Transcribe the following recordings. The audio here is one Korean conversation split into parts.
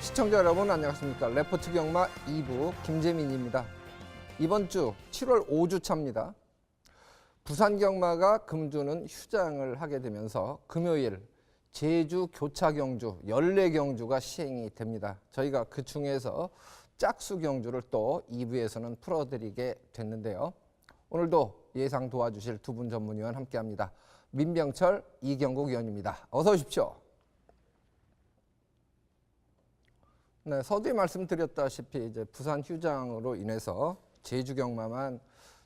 시청자 여러분 안녕하십니까. 레포트 경마 2부 김재민입니다. 이번 주 7월 5주차입니다. 부산 경마가 금주는 휴장을 하게 되면서 금요일 제주 교차 경주 14경주가 시행이 됩니다. 저희가 그 중에서 짝수 경주를 또 2부에서는 풀어드리게 됐는데요. 오늘도 예상 도와주실 두 분 전문위원 함께합니다. 민병철, 이경국 위원입니다. 어서 오십시오. 네, 서두에 말씀드렸다시피 이제 부산 휴장으로 인해서 제주 경마만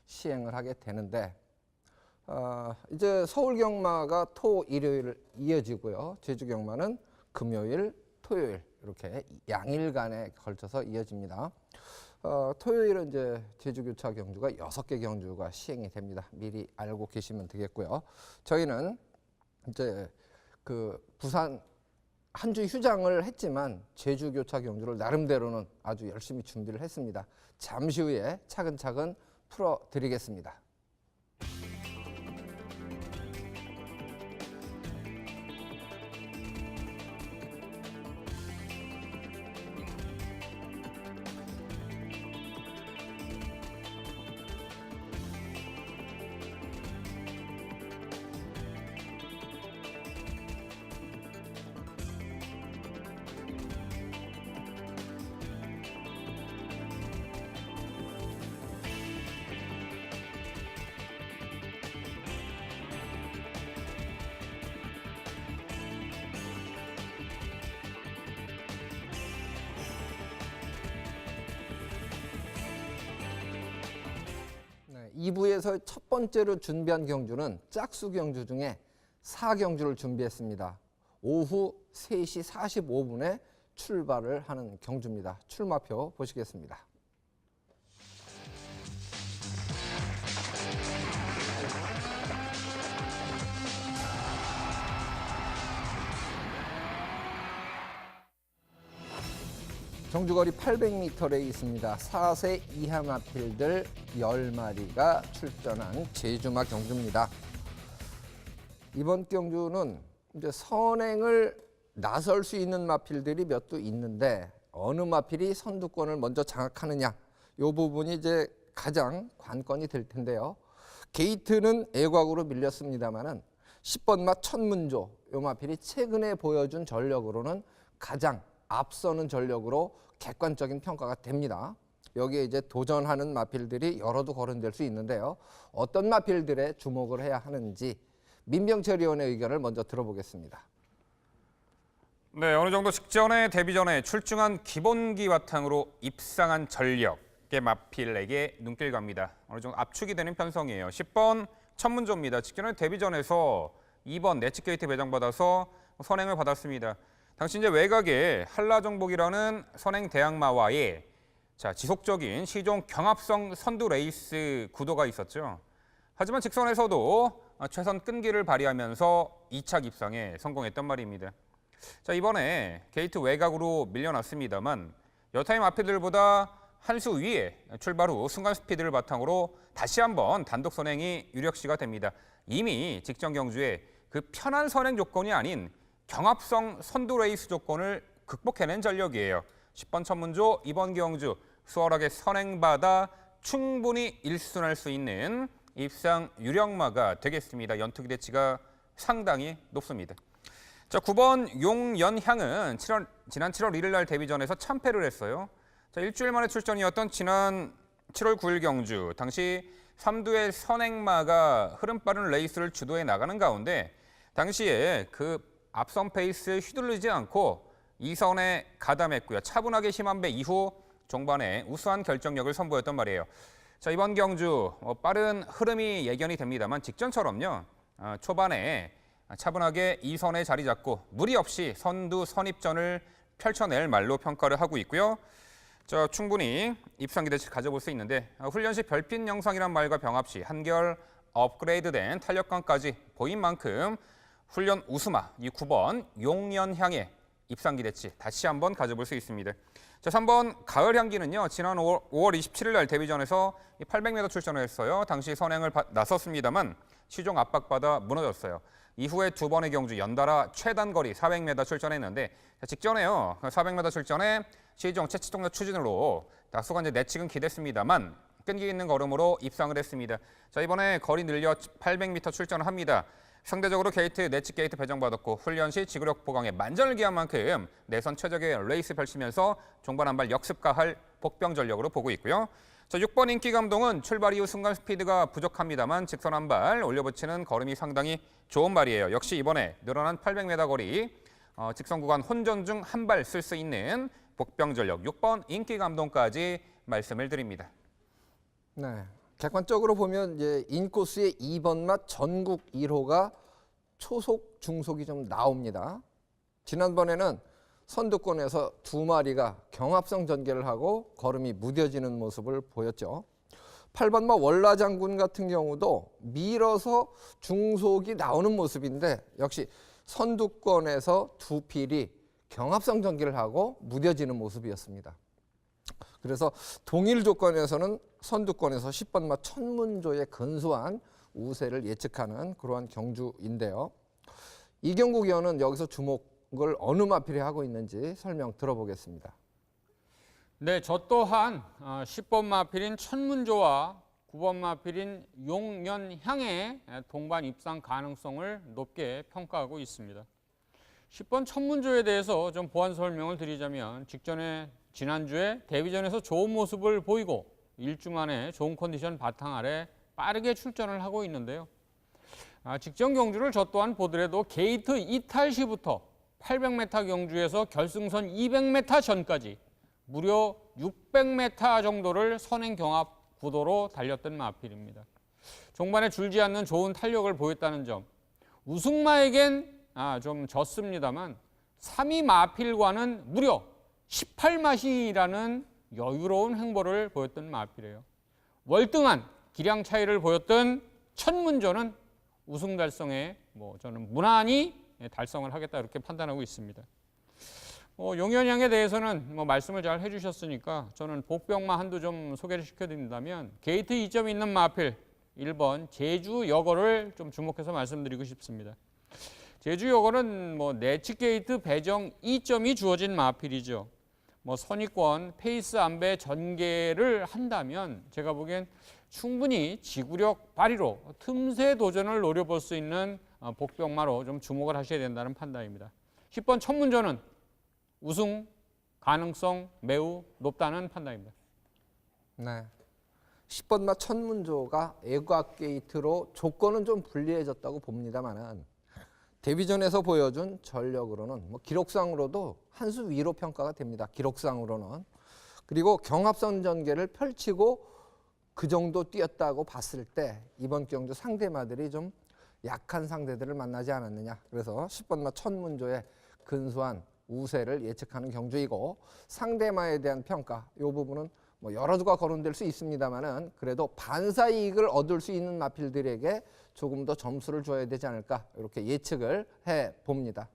시행을 하게 되는데 이제 서울 경마가 토, 일요일 이어지고요. 제주 경마는 금요일, 토요일 이렇게 양일간에 걸쳐서 이어집니다. 토요일은 이제 제주 교차 경주가 6개 경주가 시행이 됩니다. 미리 알고 계시면 되겠고요. 저희는 이제 그 부산 한 주 휴장을 했지만 제주 교차 경주를 나름대로는 아주 열심히 준비를 했습니다. 잠시 후에 차근차근 풀어드리겠습니다. 네, 2부에서 첫 번째로 준비한 경주는 짝수 경주 중에 4경주를 준비했습니다. 오후 3시 45분에 출발을 하는 경주입니다. 출마표 보시겠습니다. 정주거리 800m에 있습니다. 4세 이하 마필들 10마리가 출전한 제주마 경주입니다. 이번 경주는 이제 선행을 나설 수 있는 마필들이 몇 두 있는데 어느 마필이 선두권을 먼저 장악하느냐 이 부분이 이제 가장 관건이 될 텐데요. 게이트는 애곽으로 밀렸습니다만은 10번 마 천문조 이 마필이 최근에 보여준 전력으로는 가장 앞서는 전력으로 객관적인 평가가 됩니다. 여기에 이제 도전하는 마필들이 여러도 거론될 수 있는데요. 어떤 마필들에 주목을 해야 하는지 민병철 의원의 의견을 먼저 들어보겠습니다. 네, 어느 정도 직전에 데뷔 전에 출중한 기본기 바탕으로 입상한 전력의 마필에게 눈길 갑니다. 어느 정도 압축이 되는 편성이에요. 10번 천문조입니다. 직전에 데뷔 전에서 2번 내치게이트 배정받아서 선행을 받았습니다. 당시 이제 외곽에 한라정복이라는 선행 대항마와의 지속적인 시종 경합성 선두 레이스 구도가 있었죠. 하지만 직선에서도 최선 끈기를 발휘하면서 2차 입상에 성공했단 말입니다. 이번에 게이트 외곽으로 밀려났습니다만 여타의 마필들보다 한 수 위에 출발 후 순간 스피드를 바탕으로 다시 한번 단독 선행이 유력시가 됩니다. 이미 직전 경주에 그 편한 선행 조건이 아닌 경합성 선두 레이스 조건을 극복해낸 전력이에요. 10번 천문조 이번 경주 수월하게 선행받아 충분히 일순할 수 있는 입상 유력마가 되겠습니다. 연투 기대치가 상당히 높습니다. 9번 용연향은 지난 7월 1일 날 데뷔전에서 참패를 했어요. 일주일 만에 출전이었던 지난 7월 9일 경주 당시 3두의 선행마가 흐름 빠른 레이스를 주도해 나가는 가운데 당시에 그 앞선 페이스 휘둘리지 않고 2선에 가담했고요. 차분하게 힘한배 이후 종반에 우수한 결정력을 선보였단 말이에요. 이번 경주 빠른 흐름이 예견이 됩니다만 직전처럼요. 초반에 차분하게 2선에 자리 잡고 무리 없이 선두 선입전을 펼쳐낼 말로 평가를 하고 있고요. 충분히 입상 기대치를 가져볼 수 있는데 훈련시 별빛 영상이란 말과 병합 시 한결 업그레이드된 탄력감까지 보인 만큼 훈련 우수마 이 9번 용연향의 입상 기대치 다시 한번 가져볼 수 있습니다. 3번 가을 향기는요. 지난 5월 27일 날 데뷔전에서 800m 출전을 했어요. 당시 선행을 나섰습니다만 시종 압박받아 무너졌어요. 이후에 두 번의 경주 연달아 최단 거리 400m 출전했는데 직전에요. 400m 출전에 시종 채취 동력 추진으로 다소간 내측은 기댔습니다만 끈기 있는 걸음으로 입상을 했습니다. 자, 이번에 거리 늘려 800m 출전을 합니다. 상대적으로 게이트, 내측 게이트 배정받았고 훈련 시 지구력 보강에 만전을 기한 만큼 내선 최적의 레이스 펼치면서 종반 한 발 역습가할 복병 전력으로 보고 있고요. 자, 6번 인기 감동은 출발 이후 순간 스피드가 부족합니다만 직선 한 발 올려붙이는 걸음이 상당히 좋은 발이에요. 역시 이번에 늘어난 800m 거리 직선 구간 혼전 중 한 발 쓸 수 있는 복병 전력 6번 인기 감동까지 말씀을 드립니다. 네, 객관적으로 보면 이제 인코스의 2번 맛 전국 1호가 초속, 중속이 좀 나옵니다. 지난번에는 선두권에서 두 마리가 경합성 전개를 하고 걸음이 무뎌지는 모습을 보였죠. 8번 마 월라장군 같은 경우도 밀어서 중속이 나오는 모습인데 역시 선두권에서 두 필이 경합성 전개를 하고 무뎌지는 모습이었습니다. 그래서 동일 조건에서는 선두권에서 10번 마 천문조의 근소한 우세를 예측하는 그러한 경주인데요. 이경국 의원은 여기서 주목을 어느 마필이 하고 있는지 설명 들어보겠습니다. 네, 저 또한 10번 마필인 천문조와 9번 마필인 용연향의 동반 입상 가능성을 높게 평가하고 있습니다. 10번 천문조에 대해서 좀 보완 설명을 드리자면 지난주에 데뷔전에서 좋은 모습을 보이고 일주 만에 좋은 컨디션 바탕 아래 빠르게 출전을 하고 있는데요. 직전 경주를 저 또한 보더라도 게이트 이탈 시부터 800m 경주에서 결승선 200m 전까지 무려 600m 정도를 선행 경합 구도로 달렸던 마필입니다. 종반에 줄지 않는 좋은 탄력을 보였다는 점, 우승마에겐 좀 졌습니다만 3위 마필과는 무려 18마시라는 여유로운 행보를 보였던 마필이에요. 월등한 기량 차이를 보였던 천문조는 우승 달성에 저는 무난히 달성을 하겠다 이렇게 판단하고 있습니다. 용현양에 대해서는 말씀을 잘 해주셨으니까 저는 복병만 한두 좀 소개를 시켜드린다면 게이트 2점 있는 마필 1번 제주여거를 좀 주목해서 말씀드리고 싶습니다. 제주여거는 내측 게이트 배정 2점이 주어진 마필이죠. 선입권 페이스 안배 전개를 한다면 제가 보기엔 충분히 지구력 발휘로 틈새 도전을 노려볼 수 있는 복병마로 좀 주목을 하셔야 된다는 판단입니다. 10번 천문조는 우승 가능성 매우 높다는 판단입니다. 네, 10번 마 천문조가 애곽 게이트로 조건은 좀 불리해졌다고 봅니다만은 데뷔전에서 보여준 전력으로는 기록상으로도 한 수 위로 평가가 됩니다. 기록상으로는. 그리고 경합선 전개를 펼치고 그 정도 뛰었다고 봤을 때 이번 경주 상대마들이 좀 약한 상대들을 만나지 않았느냐. 그래서 10번 마 천문조의 근소한 우세를 예측하는 경주이고 상대마에 대한 평가 이 부분은 여러 수가 거론될 수 있습니다만은 그래도 반사 이익을 얻을 수 있는 마필들에게 조금 더 점수를 줘야 되지 않을까 이렇게 예측을 해 봅니다.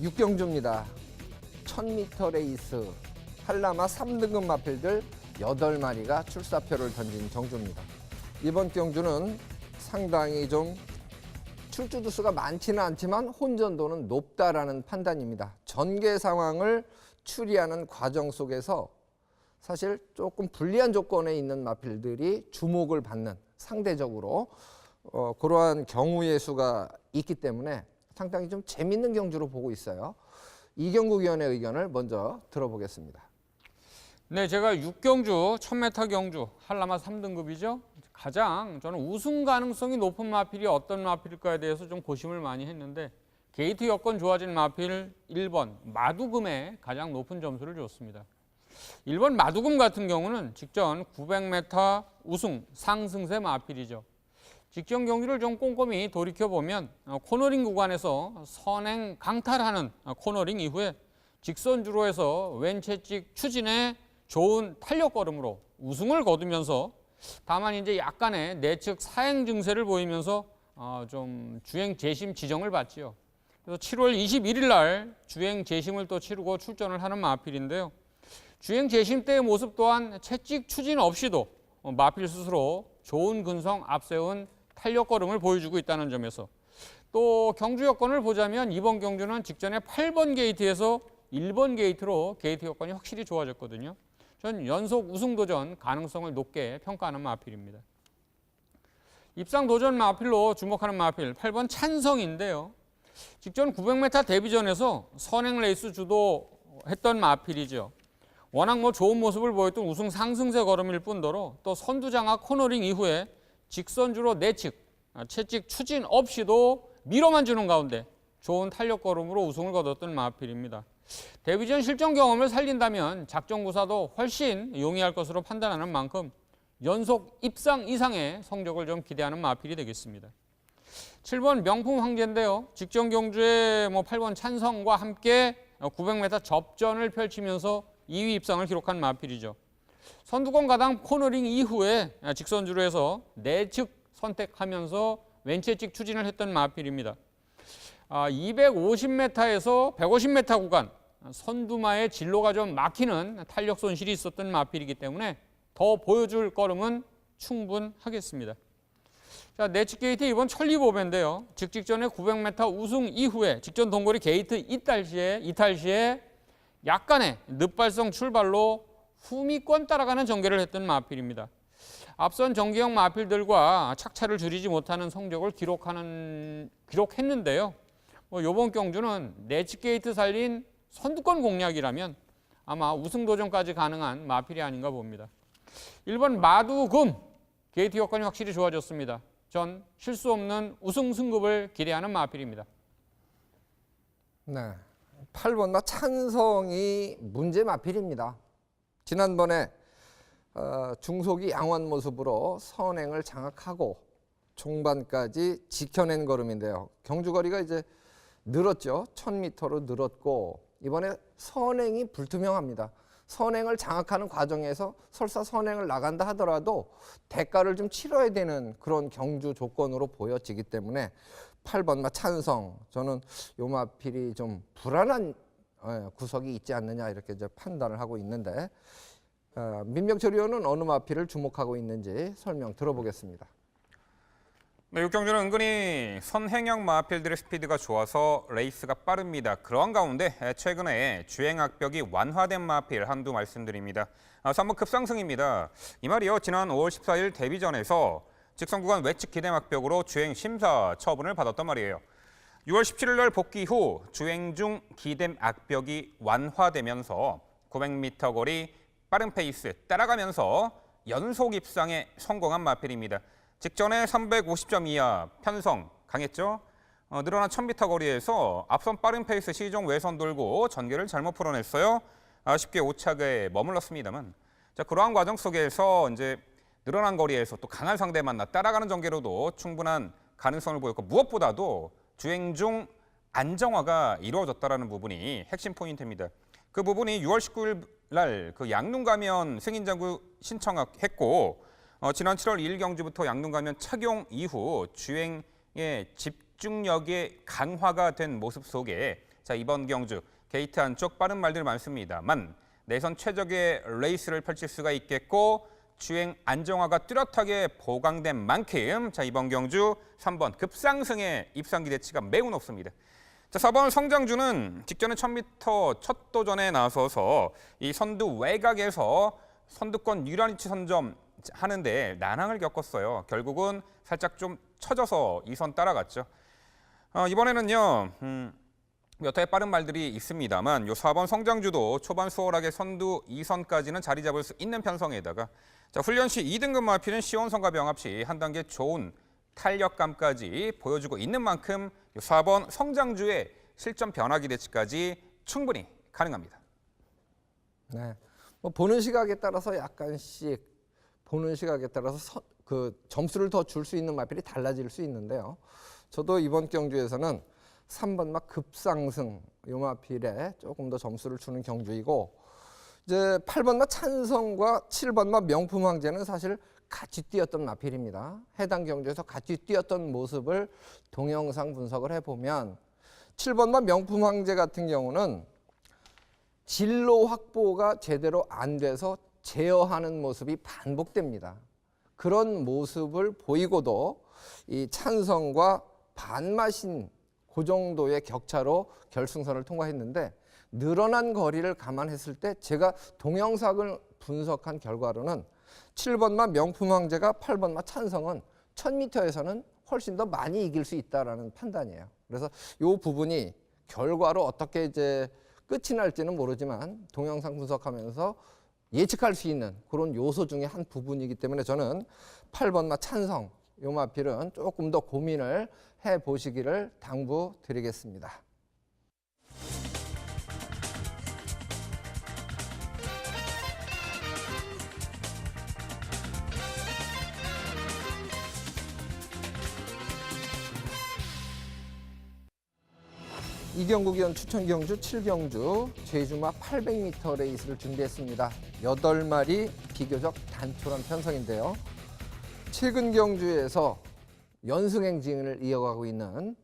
육경주입니다. 1000m 레이스 한라마 3등급 마필들 8마리가 출사표를 던진 경주입니다. 이번 경주는 상당히 좀 출주두 수가 많지는 않지만 혼전도는 높다라는 판단입니다. 전개 상황을 추리하는 과정 속에서 사실 조금 불리한 조건에 있는 마필들이 주목을 받는 상대적으로 그러한 경우의 수가 있기 때문에 상당히 좀 재밌는 경주로 보고 있어요. 이경국 위원의 의견을 먼저 들어보겠습니다. 네, 제가 6경주 1000m 경주 한라마 3등급이죠. 가장 저는 우승 가능성이 높은 마필이 어떤 마필일까에 대해서 좀 고심을 많이 했는데 게이트 여건 좋아진 마필 1번 마두금에 가장 높은 점수를 줬습니다. 1번 마두금 같은 경우는 직전 900m 우승 상승세 마필이죠. 직전 경기를 좀 꼼꼼히 돌이켜보면 코너링 구간에서 선행 강탈하는 코너링 이후에 직선주로 해서 왼채찍 추진에 좋은 탄력 걸음으로 우승을 거두면서 다만 이제 약간의 내측 사행 증세를 보이면서 좀 주행 재심 지정을 받지요. 그래서 7월 21일 날 주행 재심을 또 치르고 출전을 하는 마필인데요. 주행 재심 때의 모습 또한 채찍 추진 없이도 마필 스스로 좋은 근성 앞세운 탄력 걸음을 보여주고 있다는 점에서, 또 경주 여건을 보자면 이번 경주는 직전에 8번 게이트에서 1번 게이트로 게이트 여건이 확실히 좋아졌거든요. 전 연속 우승 도전 가능성을 높게 평가하는 마필입니다. 입상 도전 마필로 주목하는 마필 8번 찬성인데요. 직전 900m 데뷔전에서 선행 레이스 주도했던 마필이죠. 워낙 좋은 모습을 보였던 우승 상승세 걸음일 뿐더러 또 선두장악 코너링 이후에 직선주로 내측, 채찍 추진 없이도 밀어만 주는 가운데 좋은 탄력 걸음으로 우승을 거뒀던 마필입니다. 데뷔전 실전 경험을 살린다면 작정구사도 훨씬 용이할 것으로 판단하는 만큼 연속 입상 이상의 성적을 좀 기대하는 마필이 되겠습니다. 7번 명품 황제인데요. 직전 경주에 8번 찬성과 함께 900m 접전을 펼치면서 2위 입상을 기록한 마필이죠. 선두권 가당 코너링 이후에 직선주로 해서 내측 선택하면서 왼채찍 추진을 했던 마필입니다. 250m에서 150m 구간 선두마의 진로가 좀 막히는 탄력 손실이 있었던 마필이기 때문에 더 보여줄 걸음은 충분하겠습니다. 자, 내측 게이트 이번 천리보배인데요. 직전에 900m 우승 이후에 직전 동거리 게이트 이탈 시에 약간의 늪발성 출발로 후미권 따라가는 전개를 했던 마필입니다. 앞선 정기형 마필들과 착차를 줄이지 못하는 성적을 기록했는데요. 이번 경주는 내측 게이트 살린 선두권 공략이라면 아마 우승 도전까지 가능한 마필이 아닌가 봅니다. 1번 마두금 게이트 여건이 확실히 좋아졌습니다. 전 실수 없는 우승 승급을 기대하는 마필입니다. 네, 8번 찬성이 문제 마필입니다. 지난번에 중속이 양호한 모습으로 선행을 장악하고 종반까지 지켜낸 걸음인데요. 경주거리가 이제 늘었죠. 1000m로 늘었고 이번에 선행이 불투명합니다. 선행을 장악하는 과정에서 설사 선행을 나간다 하더라도 대가를 좀 치러야 되는 그런 경주 조건으로 보여지기 때문에 8번 찬성, 저는 요 마필이 좀 불안한 구석이 있지 않느냐 이렇게 이제 판단을 하고 있는데, 민병철 의원은 어느 마필을 주목하고 있는지 설명 들어보겠습니다. 네, 6경주는 은근히 선행형 마필들의 스피드가 좋아서 레이스가 빠릅니다. 그런 가운데 최근에 주행 악벽이 완화된 마필 한두 말씀드립니다. 3번 급상승입니다. 이 말이요, 지난 5월 14일 데뷔전에서 직선 구간 외측 기대 악벽으로 주행 심사 처분을 받았단 말이에요. 6월 17일 날 복귀 후 주행 중 기댐 악벽이 완화되면서 900m 거리 빠른 페이스 따라가면서 연속 입상에 성공한 마필입니다. 직전에 350점 이하 편성 강했죠. 늘어난 1000m 거리에서 앞선 빠른 페이스 시종 외선 돌고 전개를 잘못 풀어냈어요. 아쉽게 5착에 머물렀습니다만, 자, 그러한 과정 속에서 이제 늘어난 거리에서 또 강한 상대 만나 따라가는 전개로도 충분한 가능성을 보였고, 무엇보다도 주행 중 안정화가 이루어졌다는 부분이 핵심 포인트입니다. 그 부분이 6월 19일 날 그 양눈 가면 승인 장구 신청했고, 지난 7월 2일 경주부터 양눈 가면 착용 이후 주행의 집중력이 강화가 된 모습 속에, 자, 이번 경주 게이트 안쪽 빠른 말들 많습니다만 내선 최적의 레이스를 펼칠 수가 있겠고 주행 안정화가 뚜렷하게 보강된 만큼, 자, 이번 경주 3번 급상승의 입상 기대치가 매우 높습니다. 자, 4번 성장주는 직전에 1000m 첫 도전에 나서서 이 선두 외곽에서 선두권 유란위치 선점 하는데 난항을 겪었어요. 결국은 살짝 좀 처져서 2선 따라갔죠. 이번에는요, 몇 회의 빠른 말들이 있습니다만 요 4번 성장주도 초반 수월하게 선두 2선까지는 자리 잡을 수 있는 편성에다가, 자, 훈련 시 2등급 마필은 시원성과 병합 시 한 단계 좋은 탄력감까지 보여주고 있는 만큼 요 4번 성장주의 실전 변화 기대치까지 충분히 가능합니다. 네, 보는 시각에 따라서 약간씩 보는 시각에 따라서 그 점수를 더 줄 수 있는 마필이 달라질 수 있는데요. 저도 이번 경주에서는 3번 급상승 요 마필에 조금 더 점수를 주는 경주이고, 이제 8번 찬성과 7번 명품 황제는 사실 같이 뛰었던 마필입니다. 해당 경주에서 같이 뛰었던 모습을 동영상 분석을 해보면 7번마 명품 황제 같은 경우는 진로 확보가 제대로 안 돼서 제어하는 모습이 반복됩니다. 그런 모습을 보이고도 이 찬성과 반마신 그 정도의 격차로 결승선을 통과했는데, 늘어난 거리를 감안했을 때 제가 동영상을 분석한 결과로는 7번마 명품 황제가 8번마 찬성은 1000m에서는 훨씬 더 많이 이길 수 있다라는 판단이에요. 그래서 이 부분이 결과로 어떻게 이제 끝이 날지는 모르지만 동영상 분석하면서 예측할 수 있는 그런 요소 중에 한 부분이기 때문에 저는 8번마 찬성 요 마필은 조금 더 고민을 해 보시기를 당부드리겠습니다. 이경국 위원 추천 경주 7경주 제주마 800m 레이스를 준비했습니다. 8마리 비교적 단촐한 편성인데요. 최근 경주에서 연승 행진을 이어가고 있는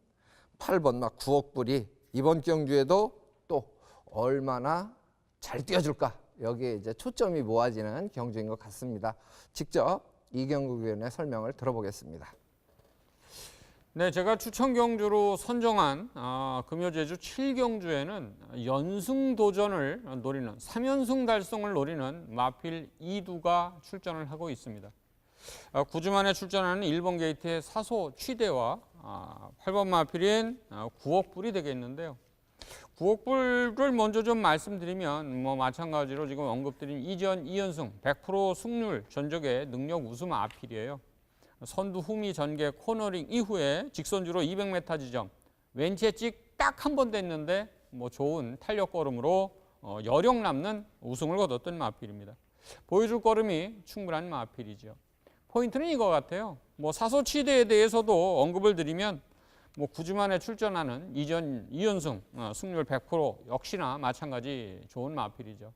8번마 9억불이 이번 경주에도 또 얼마나 잘 뛰어줄까, 여기에 이제 초점이 모아지는 경주인 것 같습니다. 직접 이경국 위원의 설명을 들어보겠습니다. 네, 제가 추천 경주로 선정한 금요제주 7경주에는 연승 도전을 노리는 3연승 달성을 노리는 마필 2두가 출전을 하고 있습니다. 9주 만에 출전하는 1번 게이트의 사소 취대와 8번 마필인 9억불이 되겠는데요. 9억불을 먼저 좀 말씀드리면 마찬가지로 지금 언급드린 이전 2연승 100% 승률 전적의 능력 우수 마필이에요. 선두 후미 전개 코너링 이후에 직선주로 200m 지점 왼치에 찍 딱 한 번 됐는데 좋은 탄력 걸음으로 여력 남는 우승을 거뒀던 마필입니다. 보여줄 걸음이 충분한 마필이죠. 포인트는 이거 같아요. 사소치대에 대해서도 언급을 드리면 9주 만에 출전하는 이전 2연승 승률 100% 역시나 마찬가지 좋은 마필이죠.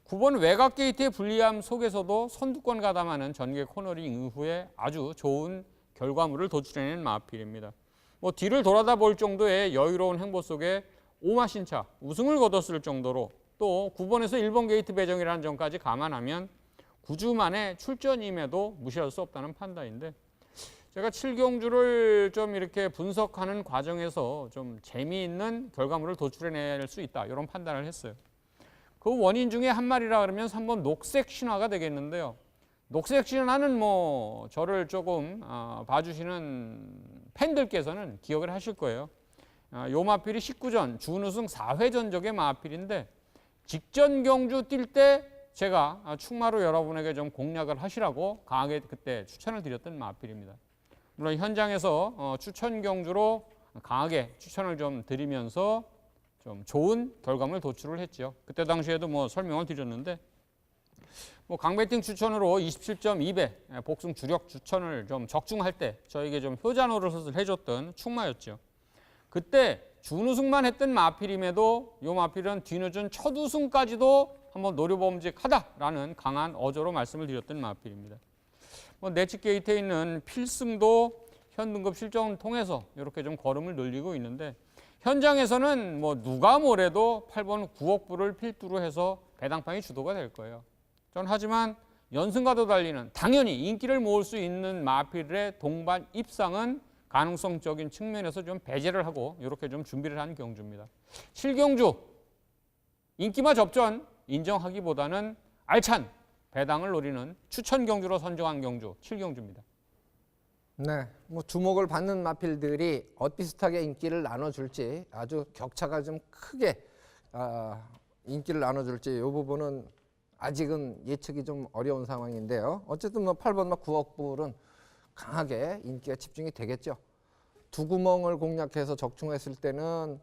9번 외곽 게이트의 불리함 속에서도 선두권 가담하는 전개 코너링 이후에 아주 좋은 결과물을 도출해낸 마필입니다. 뒤를 돌아다 볼 정도의 여유로운 행보 속에 오마신차 우승을 거뒀을 정도로 또 9번에서 1번 게이트 배정이라는 점까지 감안하면 9주 만에 출전임에도 무시할 수 없다는 판단인데, 제가 7경주를 좀 이렇게 분석하는 과정에서 좀 재미있는 결과물을 도출해낼 수 있다, 이런 판단을 했어요. 그 원인 중에 한 마리라 그러면 3번 녹색 신화가 되겠는데요. 녹색 신화는 저를 조금 봐주시는 팬들께서는 기억을 하실 거예요. 요 마필이 19전 준우승 4회 전적의 마필인데, 직전 경주 뛸 때 제가 충마로 여러분에게 좀 공략을 하시라고 강하게 그때 추천을 드렸던 마필입니다. 물론 현장에서 추천 경주로 강하게 추천을 좀 드리면서 좀 좋은 결과물 도출을 했죠. 그때 당시에도 설명을 드렸는데, 강배팅 추천으로 27.2배 복승 주력 추천을 좀 적중할 때 저에게 좀 효자 노릇을 해줬던 충마였죠. 그때 준우승만 했던 마필임에도 이 마필은 뒤늦은 첫 우승까지도 한번 노려봄직하다라는 강한 어조로 말씀을 드렸던 마필입니다. 내치 게이트에 있는 필승도 현 등급 실적을 통해서 이렇게 좀 걸음을 늘리고 있는데, 현장에서는 누가 뭐래도 8번 9억불을 필두로 해서 배당판이 주도가 될 거예요. 전 하지만 연승과도 달리는 당연히 인기를 모을 수 있는 마필의 동반 입상은 가능성적인 측면에서 좀 배제를 하고 이렇게 좀 준비를 한 경주입니다. 7경주 인기마 접전 인정하기보다는 알찬 배당을 노리는 추천 경주로 선정한 경주 7경주입니다. 네, 주목을 받는 마필들이 엇비슷하게 인기를 나눠줄지, 아주 격차가 좀 크게 인기를 나눠줄지, 이 부분은 아직은 예측이 좀 어려운 상황인데요. 어쨌든 8번 9억불은 강하게 인기가 집중이 되겠죠. 두 구멍을 공략해서 적중했을 때는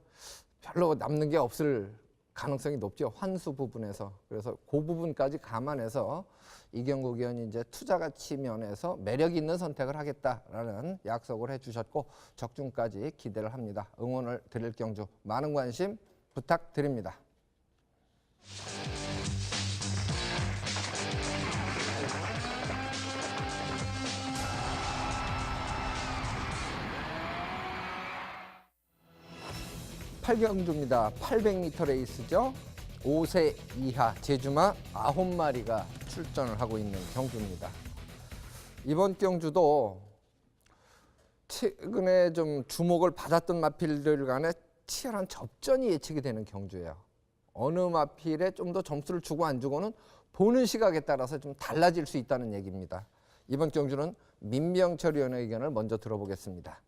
별로 남는 게 없을 가능성이 높죠. 환수 부분에서. 그래서 그 부분까지 감안해서 이경국 의원이 이제 투자 가치 면에서 매력 있는 선택을 하겠다라는 약속을 해주셨고, 적중까지 기대를 합니다. 응원을 드릴 경주 많은 관심 부탁드립니다. 8경주입니다. 800m 레이스죠. 5세 이하 제주마 9마리가 출전을 하고 있는 경주입니다. 이번 경주도 최근에 좀 주목을 받았던 마필들 간에 치열한 접전이 예측이 되는 경주예요. 어느 마필에 좀 더 점수를 주고 안 주고는 보는 시각에 따라서 좀 달라질 수 있다는 얘기입니다. 이번 경주는 민병철 의원의 의견을 먼저 들어보겠습니다.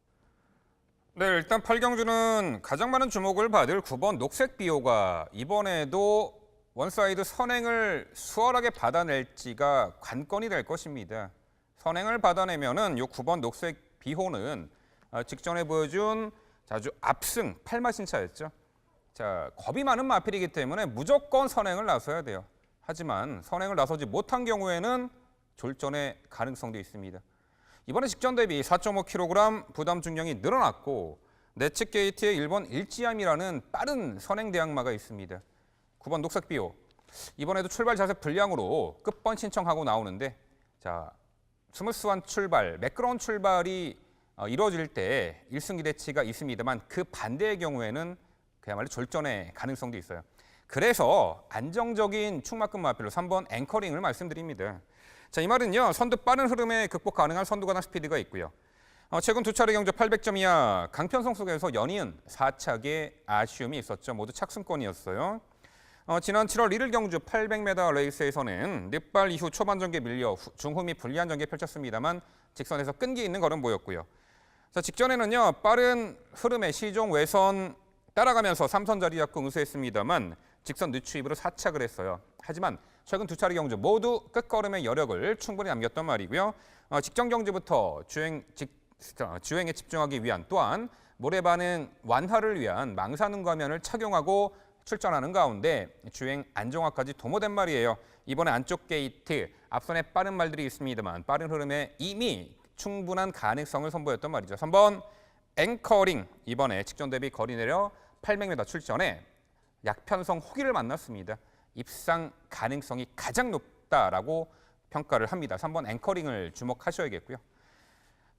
네, 일단 8경주는 가장 많은 주목을 받을 9번 녹색 비호가 이번에도 원사이드 선행을 수월하게 받아낼지가 관건이 될 것입니다. 선행을 받아내면은 이 9번 녹색 비호는 직전에 보여준 아주 압승 8마신차였죠. 자, 겁이 많은 마필이기 때문에 무조건 선행을 나서야 돼요. 하지만 선행을 나서지 못한 경우에는 졸전의 가능성도 있습니다. 이번에 직전 대비 4.5kg 부담 중량이 늘어났고 내측 게이트에 1번 일지암이라는 빠른 선행 대항마가 있습니다. 9번 녹색 비호 이번에도 출발 자세 불량으로 끝번 신청하고 나오는데 자 스무스한 출발, 매끄러운 출발이 이루어질 때 1승 기대치가 있습니다만 그 반대의 경우에는 그야말로 졸전의 가능성도 있어요. 그래서 안정적인 축마급 마필로 3번 앵커링을 말씀드립니다. 자, 이 말은요. 선두 빠른 흐름에 극복 가능한 선두 가당 스피드가 있고요. 최근 두 차례 경주 800점 이하 강편성 속에서 연이은 4착의 아쉬움이 있었죠. 모두 착승권이었어요. 지난 7월 1일 경주 800m 레이스에서는 늦발 이후 초반 전개 밀려 중후미 불리한 전개 펼쳤습니다만 직선에서 끈기 있는 걸음 보였고요. 자, 직전에는요. 빠른 흐름의 시종 외선 따라가면서 3선 자리 잡고 응수했습니다만 직선 늦추입으로 4착을 했어요. 하지만 최근 두 차례 경주 모두 끝걸음의 여력을 충분히 남겼단 말이고요. 직전 경주부터 주행에 집중하기 위한 또한 모래 반응 완화를 위한 망사능 가면을 착용하고 출전하는 가운데 주행 안정화까지 도모된 말이에요. 이번에 안쪽 게이트 앞선에 빠른 말들이 있습니다만 빠른 흐름에 이미 충분한 가능성을 선보였단 말이죠. 3번 앵커링 이번에 직전 대비 거리 내려 800m 출전에 약편성 호기를 만났습니다. 입상 가능성이 가장 높다라고 평가를 합니다. 3번 앵커링을 주목하셔야겠고요.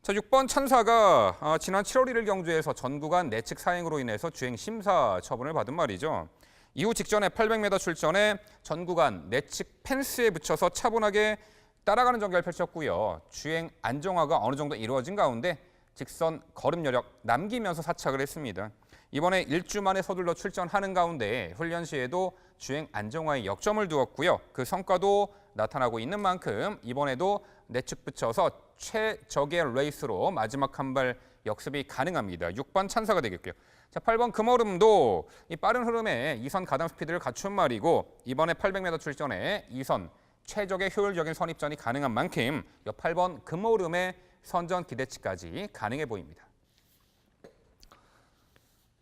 자, 6번 천사가 지난 7월 1일 경주에서 전 구간 내측 사행으로 인해서 주행 심사 처분을 받은 말이죠. 이후 직전에 800m 출전에 전 구간 내측 펜스에 붙여서 차분하게 따라가는 전개를 펼쳤고요. 주행 안정화가 어느 정도 이루어진 가운데 직선 걸음 여력 남기면서 사착을 했습니다. 이번에 일주 만에 서둘러 출전하는 가운데 훈련 시에도 주행 안정화에 역점을 두었고요. 그 성과도 나타나고 있는 만큼 이번에도 내측 붙여서 최적의 레이스로 마지막 한 발 역습이 가능합니다. 6번 찬사가 되겠고요. 자, 8번 금오름도 이 빠른 흐름에 2선 가당 스피드를 갖춘 말이고 이번에 800m 출전에 2선 최적의 효율적인 선입전이 가능한 만큼 8번 금오름의 선전 기대치까지 가능해 보입니다.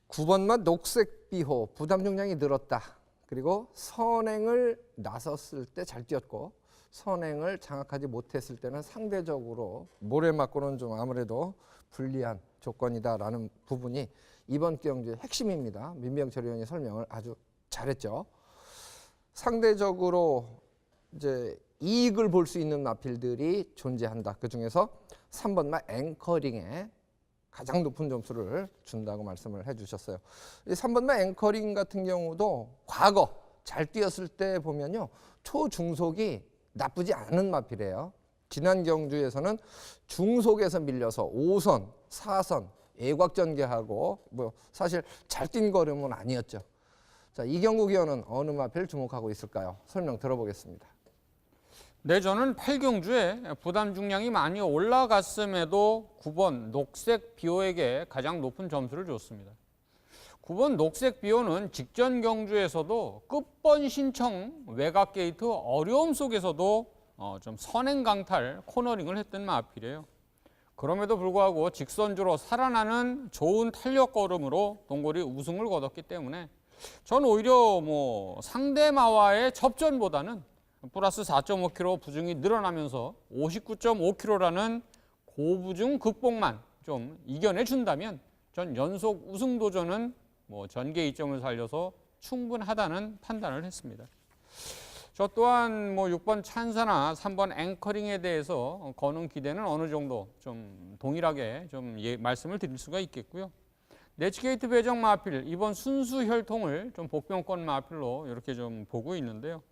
9번만 녹색 비호 부담 중량이 늘었다. 그리고 선행을 나섰을 때 잘 뛰었고 선행을 장악하지 못했을 때는 상대적으로 모래 맞고는 좀 아무래도 불리한 조건이다라는 부분이 이번 경주의 핵심입니다. 민병철 의원이 설명을 아주 잘했죠. 상대적으로 이제 이익을 볼 수 있는 마필들이 존재한다. 그 중에서 3번만 앵커링에 가장 높은 점수를 준다고 말씀을 해주셨어요. 이 3번만 앵커링 같은 경우도 과거 잘 뛰었을 때 보면요. 초중속이 나쁘지 않은 마필이에요. 지난 경주에서는 중속에서 밀려서 5선, 4선, 예곽전개하고 뭐 사실 잘 뛴 걸음은 아니었죠. 자, 이경국 의원은 어느 마필 주목하고 있을까요? 설명 들어보겠습니다. 네, 저는 8경주에 부담 중량이 많이 올라갔음에도 9번 녹색 비호에게 가장 높은 점수를 줬습니다. 9번 녹색 비호는 직전 경주에서도 끝번 신청 외곽 게이트 어려움 속에서도 좀 선행 강탈 코너링을 했던 마필이에요. 그럼에도 불구하고 직선주로 살아나는 좋은 탄력 걸음으로 동골이 우승을 거뒀기 때문에 전 오히려 상대마와의 접전보다는 플러스 4.5kg 부중이 늘어나면서 59.5kg라는 고부중 극복만 좀 이겨내준다면 전 연속 우승 도전은 전개 이점을 살려서 충분하다는 판단을 했습니다. 저 또한 6번 찬사나 3번 앵커링에 대해서 거는 기대는 어느 정도 좀 동일하게 좀 말씀을 드릴 수가 있겠고요. 내치게이트 배정 마필 이번 순수 혈통을 좀 복병권 마필로 이렇게 좀 보고 있는데요.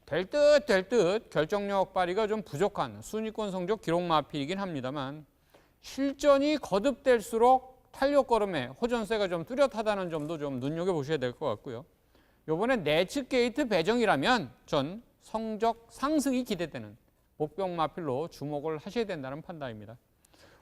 될 듯 결정력 발휘가 좀 부족한 순위권 성적 기록 마필이긴 합니다만 실전이 거듭될수록 탄력 걸음에 호전세가 좀 뚜렷하다는 점도 좀 눈여겨보셔야 될 것 같고요. 이번에 내치게이트 배정이라면 전 성적 상승이 기대되는 복병 마필로 주목을 하셔야 된다는 판단입니다.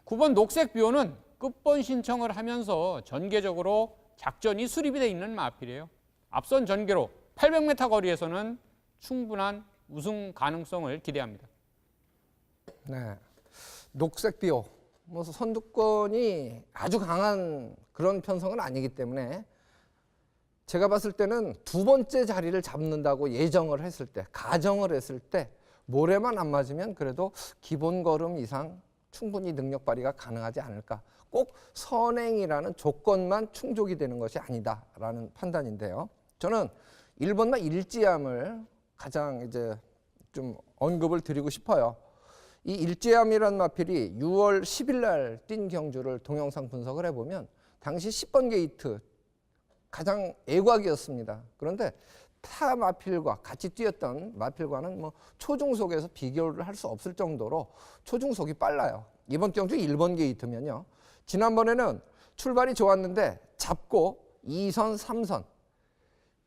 9번 녹색 비오는 끝번 신청을 하면서 전개적으로 작전이 수립이 돼 있는 마필이에요. 앞선 전개로 800m 거리에서는 충분한 우승 가능성을 기대합니다. 네, 녹색 비오. 뭐 선두권이 아주 강한 그런 편성은 아니기 때문에 제가 봤을 때는 두 번째 자리를 잡는다고 예정을 했을 때, 가정을 했을 때 모래만 안 맞으면 그래도 기본 걸음 이상 충분히 능력 발휘가 가능하지 않을까. 꼭 선행이라는 조건만 충족이 되는 것이 아니다라는 판단인데요. 저는 1번마 일지암을 가장 이제 좀 언급을 드리고 싶어요. 이 일지암이라는 마필이 6월 10일 날 뛴 경주를 동영상 분석을 해보면 당시 10번 게이트 가장 애곽이었습니다. 그런데 타 마필과 같이 뛰었던 마필과는 뭐 초중속에서 비교를 할 수 없을 정도로 초중속이 빨라요. 이번 경주 1번 게이트면요. 지난번에는 출발이 좋았는데 잡고 2선, 3선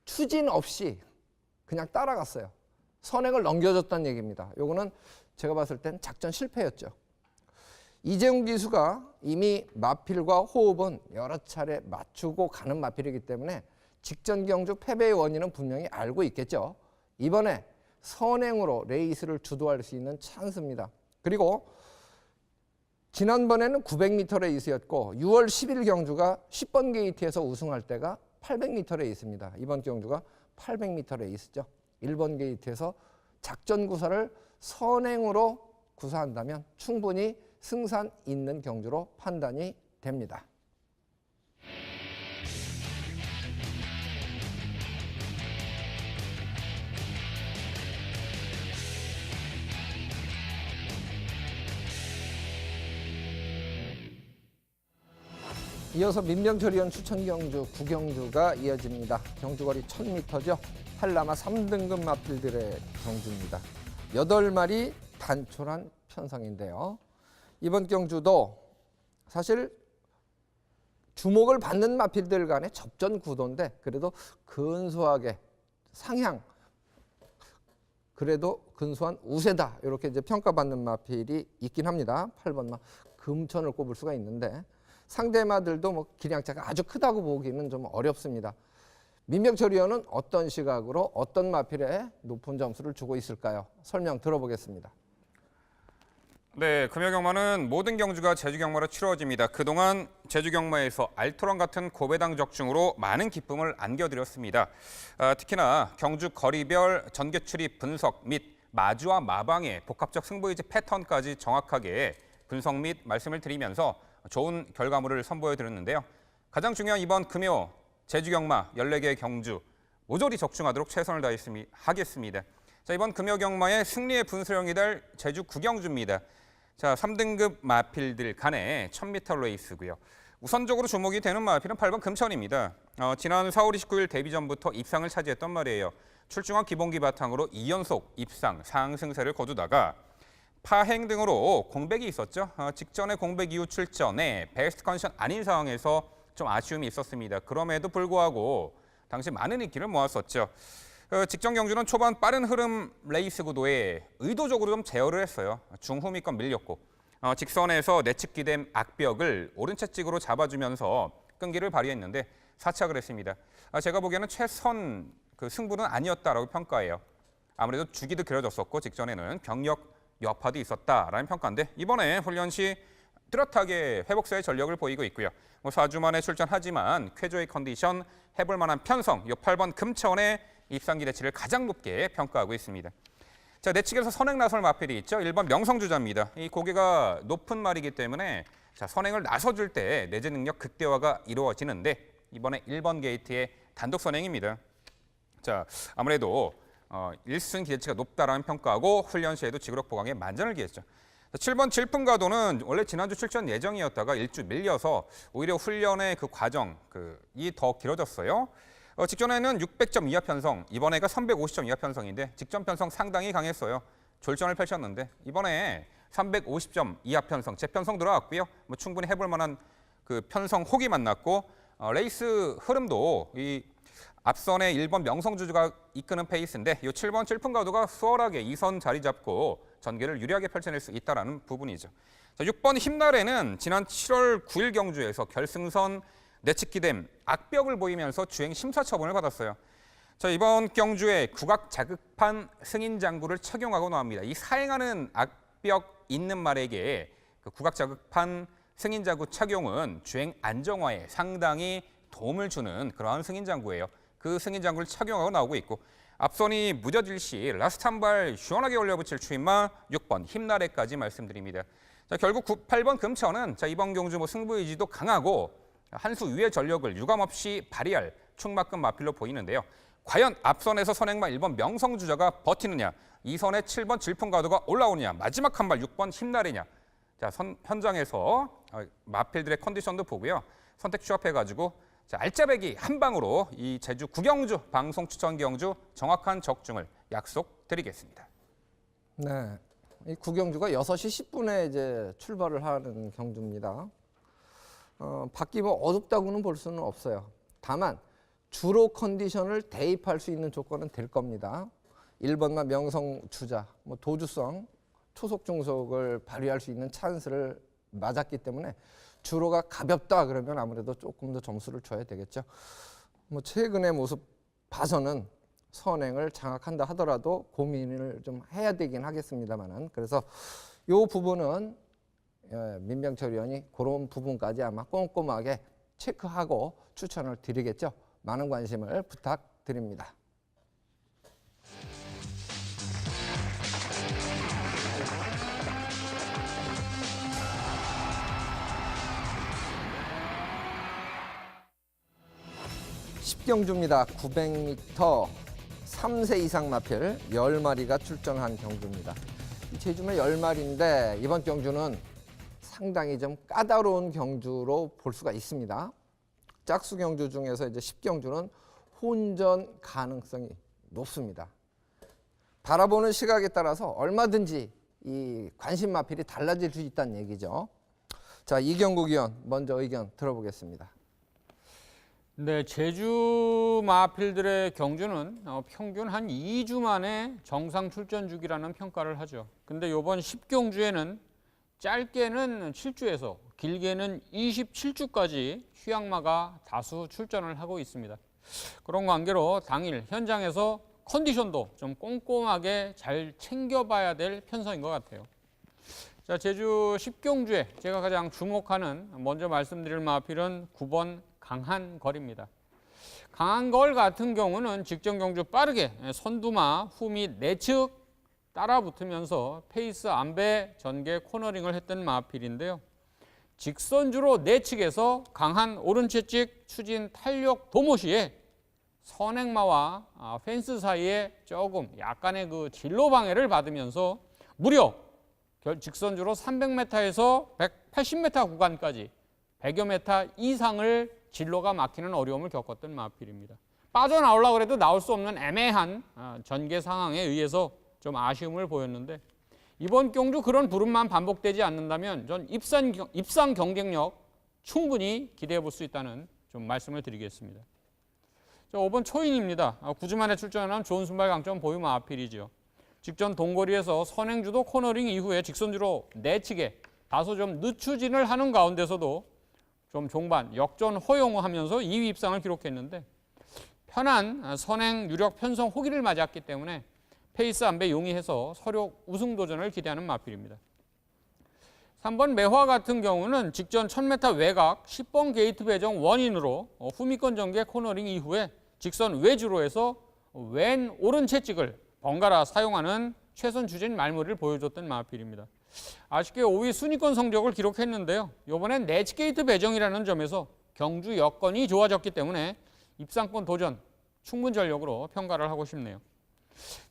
추진 없이 그냥 따라갔어요. 선행을 넘겨줬다는 얘기입니다. 요거는 제가 봤을 땐 작전 실패였죠. 이재훈 기수가 이미 마필과 호흡은 여러 차례 맞추고 가는 마필이기 때문에 직전 경주 패배의 원인은 분명히 알고 있겠죠. 이번에 선행으로 레이스를 주도할 수 있는 찬스입니다. 그리고 지난번에는 900m 레이스였고 6월 10일 경주가 10번 게이트에서 우승할 때가 800m 레이스입니다. 이번 경주가 800m 레이스죠. 1번 게이트에서 작전 구사를 선행으로 구사한다면 충분히 승산 있는 경주로 판단이 됩니다. 이어서 민병철위원 추천 경주 9경주가 이어집니다. 경주거리 1000m죠. 한라마 3등급 마필들의 경주입니다. 8마리 단촐한 편성인데요. 이번 경주도 사실 주목을 받는 마필들 간의 접전 구도인데 그래도 근소하게 상향, 그래도 근소한 우세다 이렇게 이제 평가받는 마필이 있긴 합니다. 8번마 금천을 꼽을 수가 있는데 상대마들도 뭐 기량차가 아주 크다고 보기는 좀 어렵습니다. 민병철 위원은 어떤 시각으로 어떤 마필에 높은 점수를 주고 있을까요? 설명 들어보겠습니다. 네, 금요경마는 모든 경주가 제주경마로 치러집니다. 그동안 제주경마에서 알토란 같은 고배당 적중으로 많은 기쁨을 안겨드렸습니다. 특히나 경주 거리별 전개 출입 분석 및 마주와 마방의 복합적 승부의지 패턴까지 정확하게 분석 및 말씀을 드리면서 좋은 결과물을 선보여드렸는데요. 가장 중요한 이번 금요 제주경마 14개의 경주 모조리 적중하도록 최선을 다하겠습니다. 자, 이번 금요경마의 승리의 분수령이 될 제주 9경주입니다. 자, 3등급 마필들 간의 1000m 레이스고요. 우선적으로 주목이 되는 마필은 8번 금천입니다. 지난 4월 29일 데뷔전부터 입상을 차지했던 말이에요. 출중한 기본기 바탕으로 2연속 입상 상승세를 거두다가 파행 등으로 공백이 있었죠. 직전에 공백 이후 출전에 베스트 컨디션 아닌 상황에서 좀 아쉬움이 있었습니다. 그럼에도 불구하고 당시 많은 인기를 모았었죠. 직전 경주는 초반 빠른 흐름 레이스 구도에 의도적으로 좀 제어를 했어요. 중후미권 밀렸고 직선에서 내측기된 악벽을 오른채찍으로 잡아주면서 끈기를 발휘했는데 사착을 했습니다. 제가 보기에는 최선 승부는 아니었다라고 평가해요. 아무래도 주기도 길어졌었고 직전에는 병력 여파도 있었다라는 평가인데 이번에 훈련 시 뚜렷하게 회복세의 전력을 보이고 있고요. 4주 만에 출전하지만 쾌조의 컨디션 해볼 만한 편성, 이 8번 금천의 입상 기대치를 가장 높게 평가하고 있습니다. 자, 내측에서 선행 나설 마필이 있죠. 1번 명성주자입니다. 이 고개가 높은 말이기 때문에 자, 선행을 나서줄 때 내재 능력 극대화가 이루어지는데 이번에 1번 게이트의 단독 선행입니다. 자, 아무래도 1승 기대치가 높다라는 평가하고 훈련 시에도 지구력 보강에 만전을 기했죠. 7번 질풍가도는 원래 지난주 출전 예정이었다가 일주 밀려서 오히려 훈련의 그 과정이 더 길어졌어요. 직전에는 600점 이하 편성, 이번에가 350점 이하 편성인데 직전 편성 상당히 강했어요. 졸전을 펼쳤는데 이번에 350점 이하 편성, 재편성 들어갔고요. 충분히 해볼 만한 그 편성 혹이 만났고 레이스 흐름도 이 앞선의 1번 명성주주가 이끄는 페이스인데 이 7번 질풍가도가 수월하게 2선 자리 잡고 전개를 유리하게 펼쳐낼 수 있다는 부분이죠. 자, 6번 힘날에는 지난 7월 9일 경주에서 결승선 내측기댐 악벽을 보이면서 주행 심사 처분을 받았어요. 자, 이번 경주에 국악 자극판 승인 장구를 착용하고 나옵니다. 이 사행하는 악벽 있는 말에게 그 국악 자극판 승인 장구 착용은 주행 안정화에 상당히 도움을 주는 그러한 승인 장구예요. 그 승인 장구를 착용하고 나오고 있고 앞선이 무뎌질 시 라스트 한 발 시원하게 올려붙일 추임마 6번 힘나래까지 말씀드립니다. 자, 결국 8번 금천은 이번 경주 승부 의지도 강하고 한 수 위의 전력을 유감없이 발휘할 충막금 마필로 보이는데요. 과연 앞선에서 선행마 1번 명성주자가 버티느냐, 2선의 7번 질풍가도가 올라오느냐, 마지막 한 발 6번 힘나래냐. 자, 현장에서 마필들의 컨디션도 보고요. 선택 취합해가지고 알짜배기 한 방으로 이 제주 구경주 방송 추천 경주 정확한 적중을 약속드리겠습니다. 네, 이 구경주가 6시 10분에 이제 출발을 하는 경주입니다. 밖이 어둡다고는 볼 수는 없어요. 다만 주로 컨디션을 대입할 수 있는 조건은 될 겁니다. 1번만 명성주자, 도주성, 초속 중속을 발휘할 수 있는 찬스를 맞았기 때문에 주로가 가볍다 그러면 아무래도 조금 더 점수를 줘야 되겠죠. 최근의 모습 봐서는 선행을 장악한다 하더라도 고민을 좀 해야 되긴 하겠습니다만은, 그래서 이 부분은 민병철 위원이 그런 부분까지 아마 꼼꼼하게 체크하고 추천을 드리겠죠. 많은 관심을 부탁드립니다. 경주입니다. 900m 3세 이상 마필 10마리가 출전한 경주입니다. 이 제주면 10마리인데 이번 경주는 상당히 좀 까다로운 경주로 볼 수가 있습니다. 짝수 경주 중에서 이제 10경주는 혼전 가능성이 높습니다. 바라보는 시각에 따라서 얼마든지 이 관심 마필이 달라질 수 있다는 얘기죠. 자, 이경국 위원 먼저 의견 들어보겠습니다. 네, 제주 마필들의 경주는 평균 한 2주 만에 정상 출전 주기라는 평가를 하죠. 근데 이번 10경주에는 짧게는 7주에서 길게는 27주까지 휴양마가 다수 출전을 하고 있습니다. 그런 관계로 당일 현장에서 컨디션도 좀 꼼꼼하게 잘 챙겨봐야 될 편성인 것 같아요. 자, 제주 10경주에 제가 가장 주목하는 먼저 말씀드릴 마필은 9번 강한걸입니다. 강한걸 같은 경우는 직전 경주 빠르게 선두마 후미 내측 따라 붙으면서 페이스 안배 전개 코너링을 했던 마필인데요. 직선주로 내측에서 강한 오른채찍 추진 탄력 도모 시에 선행마와 펜스 사이에 조금 약간의 그 진로 방해를 받으면서 무려 직선주로 300m에서 180m 구간까지 100여 m 이상을 진로가 막히는 어려움을 겪었던 마필입니다. 빠져나오려고 그래도 나올 수 없는 애매한 전개 상황에 의해서 좀 아쉬움을 보였는데 이번 경주 그런 부름만 반복되지 않는다면 전 입상 경쟁력 충분히 기대해 볼 수 있다는 좀 말씀을 드리겠습니다. 자, 5번 초인입니다. 9주 만에 출전한 좋은 순발 강점 보유 마필이죠. 직전 동거리에서 선행주도 코너링 이후에 직선주로 내측에 다소 좀 늦추진을 하는 가운데서도 좀 종반 역전 허용하면서 2위 입상을 기록했는데 편한 선행 유력 편성 호기를 맞았기 때문에 페이스 안배 용이해서 서력 우승 도전을 기대하는 마필입니다. 3번 매화 같은 경우는 직전 1000m 외곽 10번 게이트 배정 원인으로 후미권 전개 코너링 이후에 직선 외주로 해서 왼 오른 채찍을 번갈아 사용하는 최선 주진 말머리를 보여줬던 마필입니다. 아쉽게 5위 순위권 성적을 기록했는데요. 이번엔 내치 게이트 배정이라는 점에서 경주 여건이 좋아졌기 때문에 입상권 도전 충분 전력으로 평가를 하고 싶네요.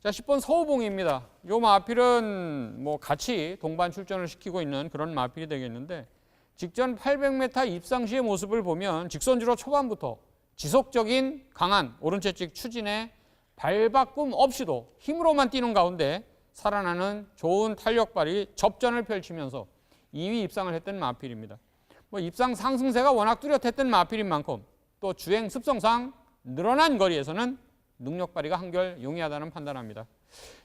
자, 10번 서우봉입니다. 요 마필은 뭐 같이 동반 출전을 시키고 있는 그런 마필이 되겠는데 직전 800m 입상 시의 모습을 보면 직선주로 초반부터 지속적인 강한 오른채찍 추진에 발바꿈 없이도 힘으로만 뛰는 가운데 살아나는 좋은 탄력발이 접전을 펼치면서 2위 입상을 했던 마필입니다. 뭐 입상 상승세가 워낙 뚜렷했던 마필인 만큼 또 주행 습성상 늘어난 거리에서는 능력 발휘가 한결 용이하다는 판단합니다.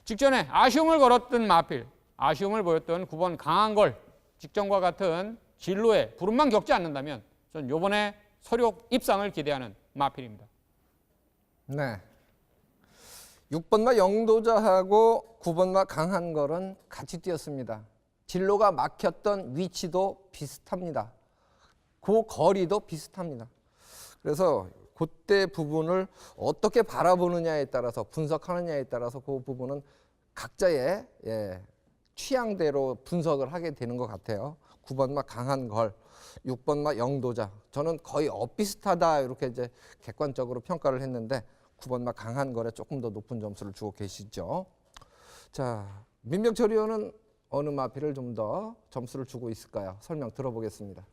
직전에 아쉬움을 걸었던 마필, 아쉬움을 보였던 9번 강한걸, 직전과 같은 진로에 부름만 겪지 않는다면 전 이번에 서력 입상을 기대하는 마필입니다. 네. 6번마 영도자하고 9번마 강한걸은 같이 뛰었습니다. 진로가 막혔던 위치도 비슷합니다. 그 거리도 비슷합니다. 그래서 그때 부분을 어떻게 바라보느냐에 따라서 분석하느냐에 따라서 그 부분은 각자의 취향대로 분석을 하게 되는 것 같아요. 9번마 강한걸, 6번마 영도자. 저는 거의 엇비슷하다 이렇게 이제 객관적으로 평가를 했는데 9번마 강한걸에 조금 더 높은 점수를 주고 계시죠. 자, 민병철 의원은 어느 마필을 좀 더 점수를 주고 있을까요? 설명 들어보겠습니다.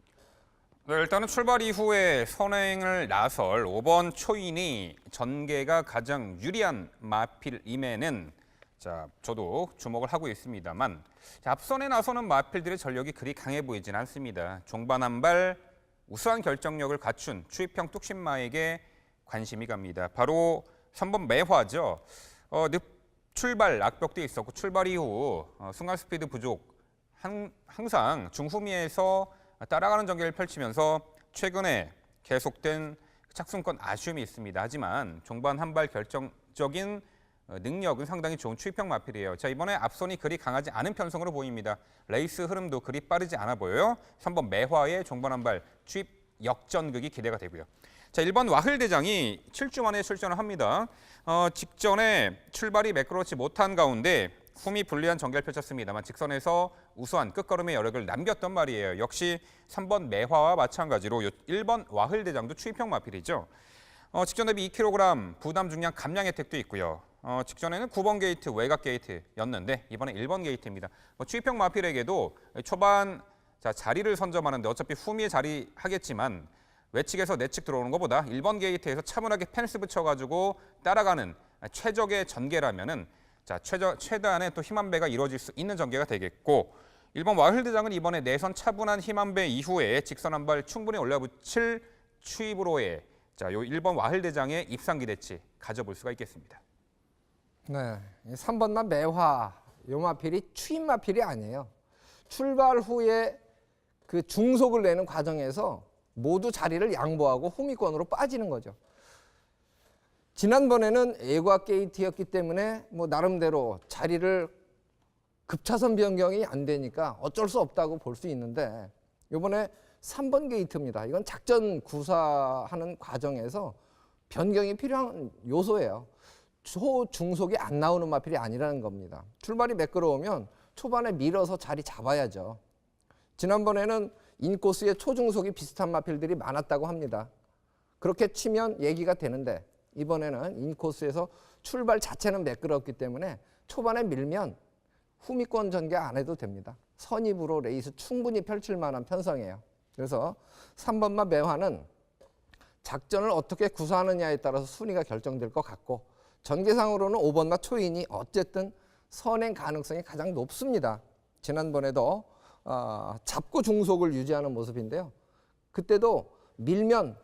네, 일단은 출발 이후에 선행을 나설 5번 초인이 전개가 가장 유리한 마필임에는 저도 주목을 하고 있습니다만 앞선에 나서는 마필들의 전력이 그리 강해 보이진 않습니다. 종반 한 발 우수한 결정력을 갖춘 추입형 뚝심마에게 관심이 갑니다. 바로 3번 매화죠. 출발 악벽도 있었고 출발 이후 순간 스피드 부족 항상 중후미에서 따라가는 전개를 펼치면서 최근에 계속된 착순권 아쉬움이 있습니다. 하지만 종반 한 발 결정적인 능력은 상당히 좋은 추입형 마필이에요. 자, 이번에 앞선이 그리 강하지 않은 편성으로 보입니다. 레이스 흐름도 그리 빠르지 않아 보여요. 3번 매화의 종반 한 발 추입 역전극이 기대가 되고요. 자, 1번 와흘대장이 7주 만에 출전을 합니다. 직전에 출발이 매끄럽지 못한 가운데 흠이 불리한 전개를 펼쳤습니다만 직선에서 우수한 끝걸음의 여력을 남겼던 말이에요. 역시 3번 매화와 마찬가지로 1번 와흘대장도 추입형 마필이죠. 직전 대비 2kg 부담 중량 감량 혜택도 있고요. 직전에는 9번 게이트 외곽 게이트였는데 이번에 1번 게이트입니다. 추입형 마필에게도 초반 자리를 선점하는데 어차피 후미에 자리하겠지만 외측에서 내측 들어오는 것보다 1번 게이트에서 차분하게 펜스 붙여가지고 따라가는 최적의 전개라면은 최대한의 또 힘한 배가 이루어질 수 있는 전개가 되겠고 1번 와흘대장은 이번에 내선 차분한 힘한 배 이후에 직선 한 발 충분히 올려붙일 추입으로의 요 1번 와흘대장의 입상 기대치 가져볼 수가 있겠습니다. 네, 3번마 매화, 요 마필이 추입 마필이 아니에요. 출발 후에 그 중속을 내는 과정에서 모두 자리를 양보하고 후미권으로 빠지는 거죠. 지난번에는 외곽 게이트였기 때문에 뭐 나름대로 자리를 급차선 변경이 안 되니까 어쩔 수 없다고 볼 수 있는데 이번에 3번 게이트입니다. 이건 작전 구사하는 과정에서 변경이 필요한 요소예요. 초중속이 안 나오는 마필이 아니라는 겁니다. 출발이 매끄러우면 초반에 밀어서 자리 잡아야죠. 지난번에는 인코스에 초중속이 비슷한 마필들이 많았다고 합니다. 그렇게 치면 얘기가 되는데 이번에는 인코스에서 출발 자체는 매끄럽기 때문에 초반에 밀면 후미권 전개 안 해도 됩니다. 선입으로 레이스 충분히 펼칠 만한 편성이에요. 그래서 3번마 매화는 작전을 어떻게 구사하느냐에 따라서 순위가 결정될 것 같고 전개상으로는 5번마 초인이 어쨌든 선행 가능성이 가장 높습니다. 지난번에도 잡고 중속을 유지하는 모습인데요. 그때도 밀면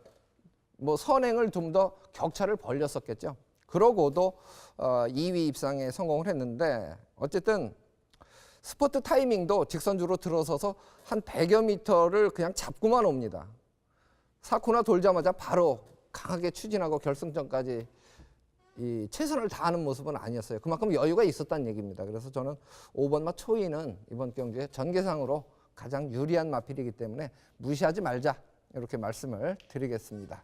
뭐 선행을 좀 더 격차를 벌렸었겠죠. 그러고도 2위 입상에 성공을 했는데 어쨌든 스포트 타이밍도 직선주로 들어서서 한 100여 미터를 그냥 잡고만 옵니다. 4코너 돌자마자 바로 강하게 추진하고 결승전까지 최선을 다하는 모습은 아니었어요. 그만큼 여유가 있었다는 얘기입니다. 그래서 저는 5번마 초이는 이번 경기에 전개상으로 가장 유리한 마필이기 때문에 무시하지 말자 이렇게 말씀을 드리겠습니다.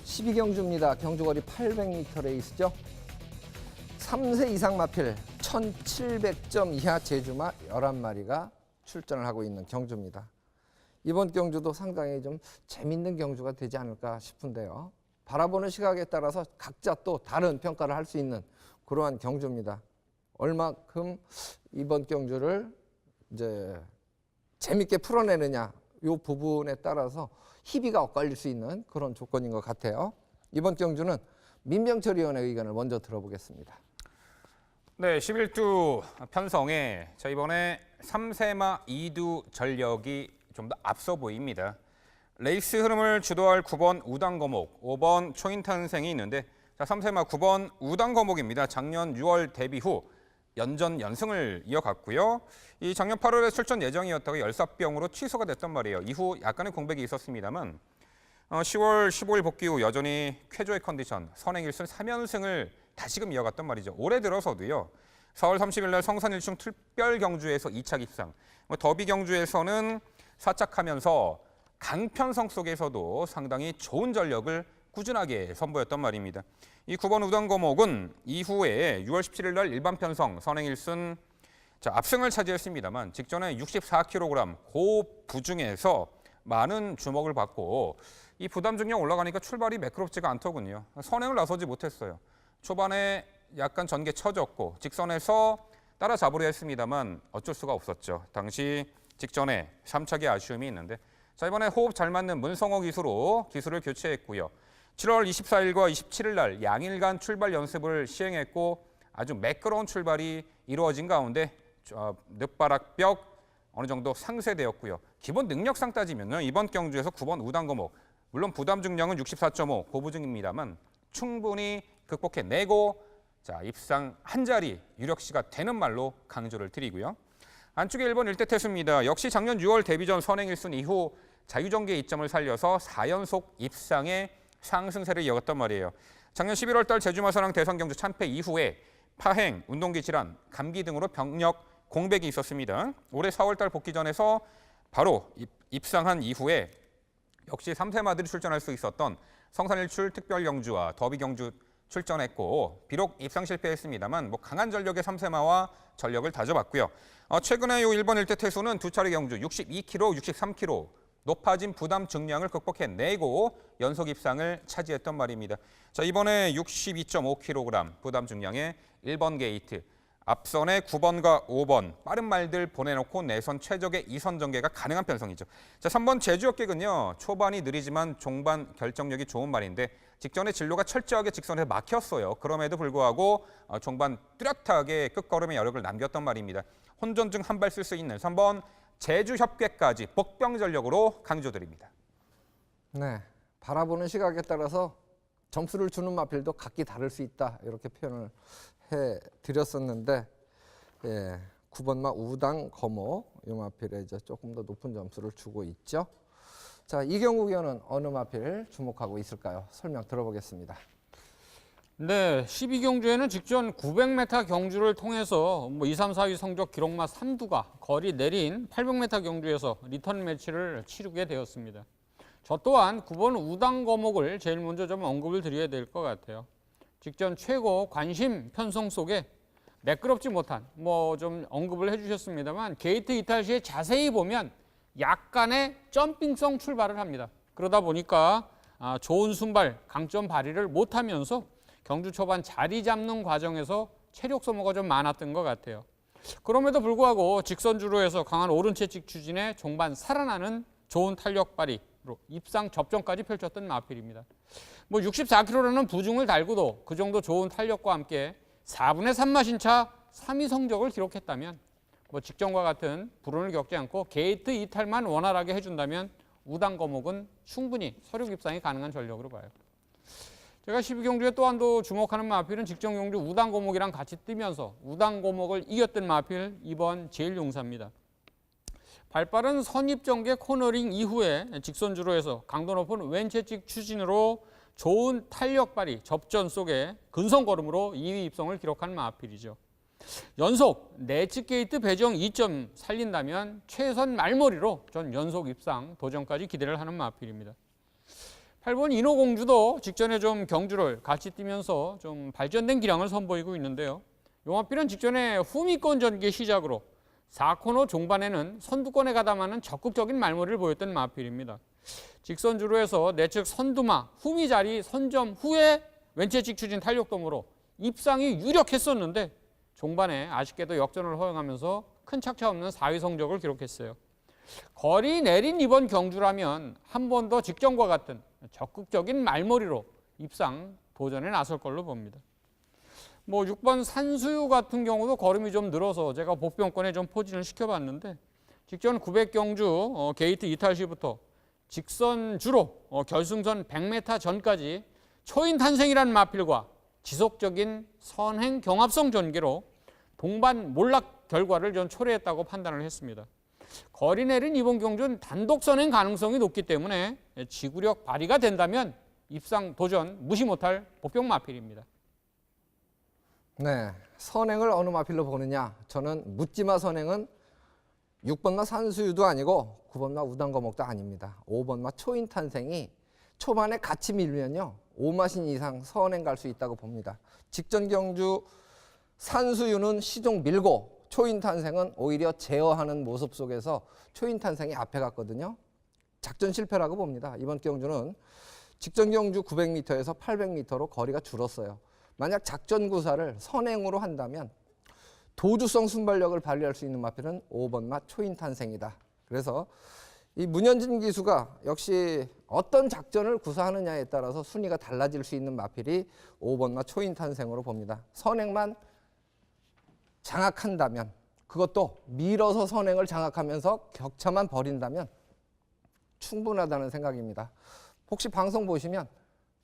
(12경주입니다) 경주거리 800m 레이스죠. 3세 이상 마필 1700점 이하 제주마 11마리가 출전을 하고 있는 경주입니다. 이번 경주도 상당히 좀 재밌는 경주가 되지 않을까 싶은데요. 바라보는 시각에 따라서 각자 또 다른 평가를 할 수 있는 그러한 경주입니다. 얼마큼 이번 경주를 이제 재밌게 풀어내느냐 이 부분에 따라서 희비가 엇갈릴 수 있는 그런 조건인 것 같아요. 이번 경주는 민병철 위원의 의견을 먼저 들어보겠습니다. 네, 11두 편성에 자 이번에 3세마 2두 전력이 좀 더 앞서 보입니다. 레이스 흐름을 주도할 9번 우당 거목, 5번 초인탄생이 있는데 자 3세마 9번 우당 거목입니다. 작년 6월 데뷔 후 연전 연승을 이어갔고요. 이 작년 8월에 출전 예정이었다가 열사병으로 취소가 됐단 말이에요. 이후 약간의 공백이 있었습니다만 10월 15일 복귀 후 여전히 쾌조의 컨디션, 선행 1승 3연승을 다시금 이어갔단 말이죠. 올해 들어서도요. 4월 30일 날 성산 1충 특별 경주에서 2차 입상, 더비 경주에서는 4착하면서 강편성 속에서도 상당히 좋은 전력을 꾸준하게 선보였단 말입니다. 이 9번 우당거목은 이후에 6월 17일 날 일반 편성 선행 1승 압승을 차지했습니다만 직전에 64kg 고부중에서 많은 주목을 받고 이 부담 중량 올라가니까 출발이 매끄럽지가 않더군요. 선행을 나서지 못했어요. 초반에 약간 전개 쳐졌고 직선에서 따라잡으려 했습니다만 어쩔 수가 없었죠. 당시 직전에 3착의 아쉬움이 있는데 자 이번에 호흡 잘 맞는 문성호 기수로 기수를 교체했고요. 7월 24일과 27일 날 양일간 출발 연습을 시행했고 아주 매끄러운 출발이 이루어진 가운데 늦바락벽 어느 정도 상쇄되었고요. 기본 능력상 따지면요. 이번 경주에서 9번 우당거목 물론 부담 중량은 64.5 고부중입니다만 충분히 극복해내고 자 입상 한 자리 유력시가 되는 말로 강조를 드리고요. 안쪽에 1번 일대태수입니다. 역시 작년 6월 데뷔 전 선행 1순 이후 자유전개 이점을 살려서 4연속 입상의 상승세를 이어갔단 말이에요. 작년 11월 달 제주마사랑 대선경주 참패 이후에 파행, 운동기 질환, 감기 등으로 병력 공백이 있었습니다. 올해 4월 달 복귀전에서 바로 입상한 이후에 역시 3세마들이 출전할 수 있었던 성산 1출 특별경주와 더비경주 출전했고 비록 입상 실패했습니다만 강한 전력의 3세마와 전력을 다져봤고요. 최근에 이 1번 일대 태수는 두 차례 경주 62kg, 63kg 높아진 부담 중량을 극복해내고 연속 입상을 차지했던 말입니다. 자 이번에 62.5kg 부담 중량의 1번 게이트 앞선에 9번과 5번 빠른 말들 보내놓고 내선 최적의 2선 전개가 가능한 편성이죠. 자 3번 제주역객은요 초반이 느리지만 종반 결정력이 좋은 말인데 직전에 진로가 철저하게 직선에 막혔어요. 그럼에도 불구하고 종반 뚜렷하게 끝걸음의 여력을 남겼던 말입니다. 혼전중 한 발 쓸 수 있는 3번 제주협객까지 복병 전력으로 강조드립니다. 네, 바라보는 시각에 따라서 점수를 주는 마필도 각기 다를 수 있다 이렇게 표현을 해드렸었는데 9번마 우당 거목 이 마필에 이제 조금 더 높은 점수를 주고 있죠. 자 이경국 의원은 어느 마필 주목하고 있을까요? 설명 들어보겠습니다. 네, 12경주에는 직전 900m 경주를 통해서 2, 3, 4위 성적 기록마 3두가 거리 내린 800m 경주에서 리턴 매치를 치르게 되었습니다. 저 또한 9번 우당 거목을 제일 먼저 좀 언급을 드려야 될 것 같아요. 직전 최고 관심 편성 속에 매끄럽지 못한 좀 언급을 해주셨습니다만 게이트 이탈 시에 자세히 보면 약간의 점핑성 출발을 합니다. 그러다 보니까 좋은 순발, 강점 발휘를 못하면서 경주 초반 자리 잡는 과정에서 체력 소모가 좀 많았던 것 같아요. 그럼에도 불구하고 직선주로 해서 강한 오른채찍 추진에 종반 살아나는 좋은 탄력 발휘로 입상 접전까지 펼쳤던 마필입니다. 64kg라는 부중을 달고도 그 정도 좋은 탄력과 함께 4분의 3마신 차 3위 성적을 기록했다면 직전과 같은 불운을 겪지 않고 게이트 이탈만 원활하게 해준다면 우당 거목은 충분히 서륙 입상이 가능한 전력으로 봐요. 제가 12경주에 또 한 도 주목하는 마필은 직전 경주 우당 거목이랑 같이 뛰면서 우당 거목을 이겼던 마필 2번 제일용사입니다. 발빠른 선입 전개 코너링 이후에 직선주로 해서 강도 높은 왼채찍 추진으로 좋은 탄력 발휘 접전 속에 근성 걸음으로 2위 입성을 기록한 마필이죠. 연속 내측 게이트 배정 2점 살린다면 최선 말머리로 전 연속 입상 도전까지 기대를 하는 마필입니다. 8번 인호공주도 직전에 좀 경주를 같이 뛰면서 좀 발전된 기량을 선보이고 있는데요. 용마필은 직전에 후미권 전개 시작으로 4코너 종반에는 선두권에 가담하는 적극적인 말머리를 보였던 마필입니다. 직선주로 해서 내측 선두마, 후미 자리 선점 후에 왼채찍 추진 탄력돔으로 입상이 유력했었는데 종반에 아쉽게도 역전을 허용하면서 큰 착차 없는 4위 성적을 기록했어요. 거리 내린 이번 경주라면 한 번 더 직전과 같은 적극적인 말머리로 입상 도전에 나설 걸로 봅니다. 6번 산수유 같은 경우도 걸음이 좀 늘어서 제가 복병권에 좀 포진을 시켜봤는데 직전 900경주 게이트 이탈시부터 직선주로 결승선 100m 전까지 초인 탄생이라는 마필과 지속적인 선행 경합성 전개로 동반 몰락 결과를 전 초래했다고 판단을 했습니다. 거리 내린 이번 경주는 단독 선행 가능성이 높기 때문에 지구력 발휘가 된다면 입상 도전 무시 못할 복병 마필입니다. 네, 선행을 어느 마필로 보느냐? 저는 묻지마 선행은 6번마 산수유도 아니고 9번마 우당거목도 아닙니다. 5번마 초인탄생이 초반에 같이 밀면요 5마신 이상 선행 갈 수 있다고 봅니다. 직전 경주 산수유는 시종 밀고 초인탄생은 오히려 제어하는 모습 속에서 초인탄생이 앞에 갔거든요. 작전 실패라고 봅니다. 이번 경주는 직전 경주 900m에서 800m로 거리가 줄었어요. 만약 작전 구사를 선행으로 한다면 도주성 순발력을 발휘할 수 있는 마필은 5번마 초인탄생이다. 그래서 이 문현진 기수가 역시 어떤 작전을 구사하느냐에 따라서 순위가 달라질 수 있는 마필이 5번마 초인탄생으로 봅니다. 선행만 장악한다면, 그것도 밀어서 선행을 장악하면서 격차만 벌인다면 충분하다는 생각입니다. 혹시 방송 보시면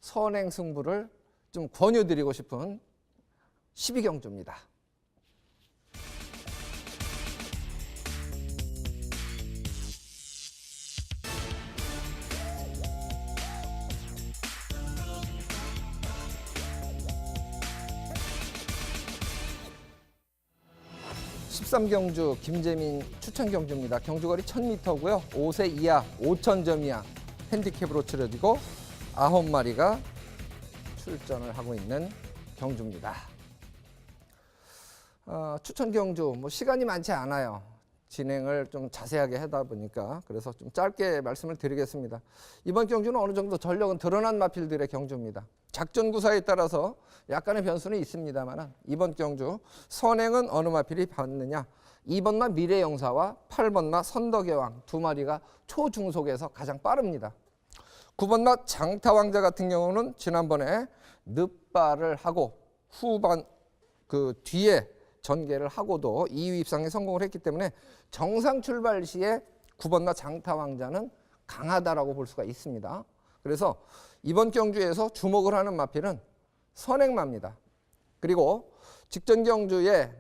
선행 승부를 좀 권유드리고 싶은 12경주입니다. (13경주) 김재민 추천 경주입니다. 경주거리 1000m고요. 5세 이하 5000점 이하 핸디캡으로 치러지고 9마리가 출전을 하고 있는 경주입니다. 추천 경주 시간이 많지 않아요. 진행을 좀 자세하게 하다 보니까 그래서 좀 짧게 말씀을 드리겠습니다. 이번 경주는 어느 정도 전력은 드러난 마필들의 경주입니다. 작전 구사에 따라서 약간의 변수는 있습니다만 이번 경주 선행은 어느 마필이 받느냐? 2번마 미래영사와 8번마 선덕여왕 두 마리가 초중속에서 가장 빠릅니다. 9번마 장타왕자 같은 경우는 지난번에 늪발을 하고 후반 뒤에 전개를 하고도 2위 입상에 성공을 했기 때문에 정상 출발 시에 9번마 장타왕자는 강하다라고 볼 수가 있습니다. 그래서 이번 경주에서 주목을 하는 마필은 선행마입니다. 그리고 직전 경주에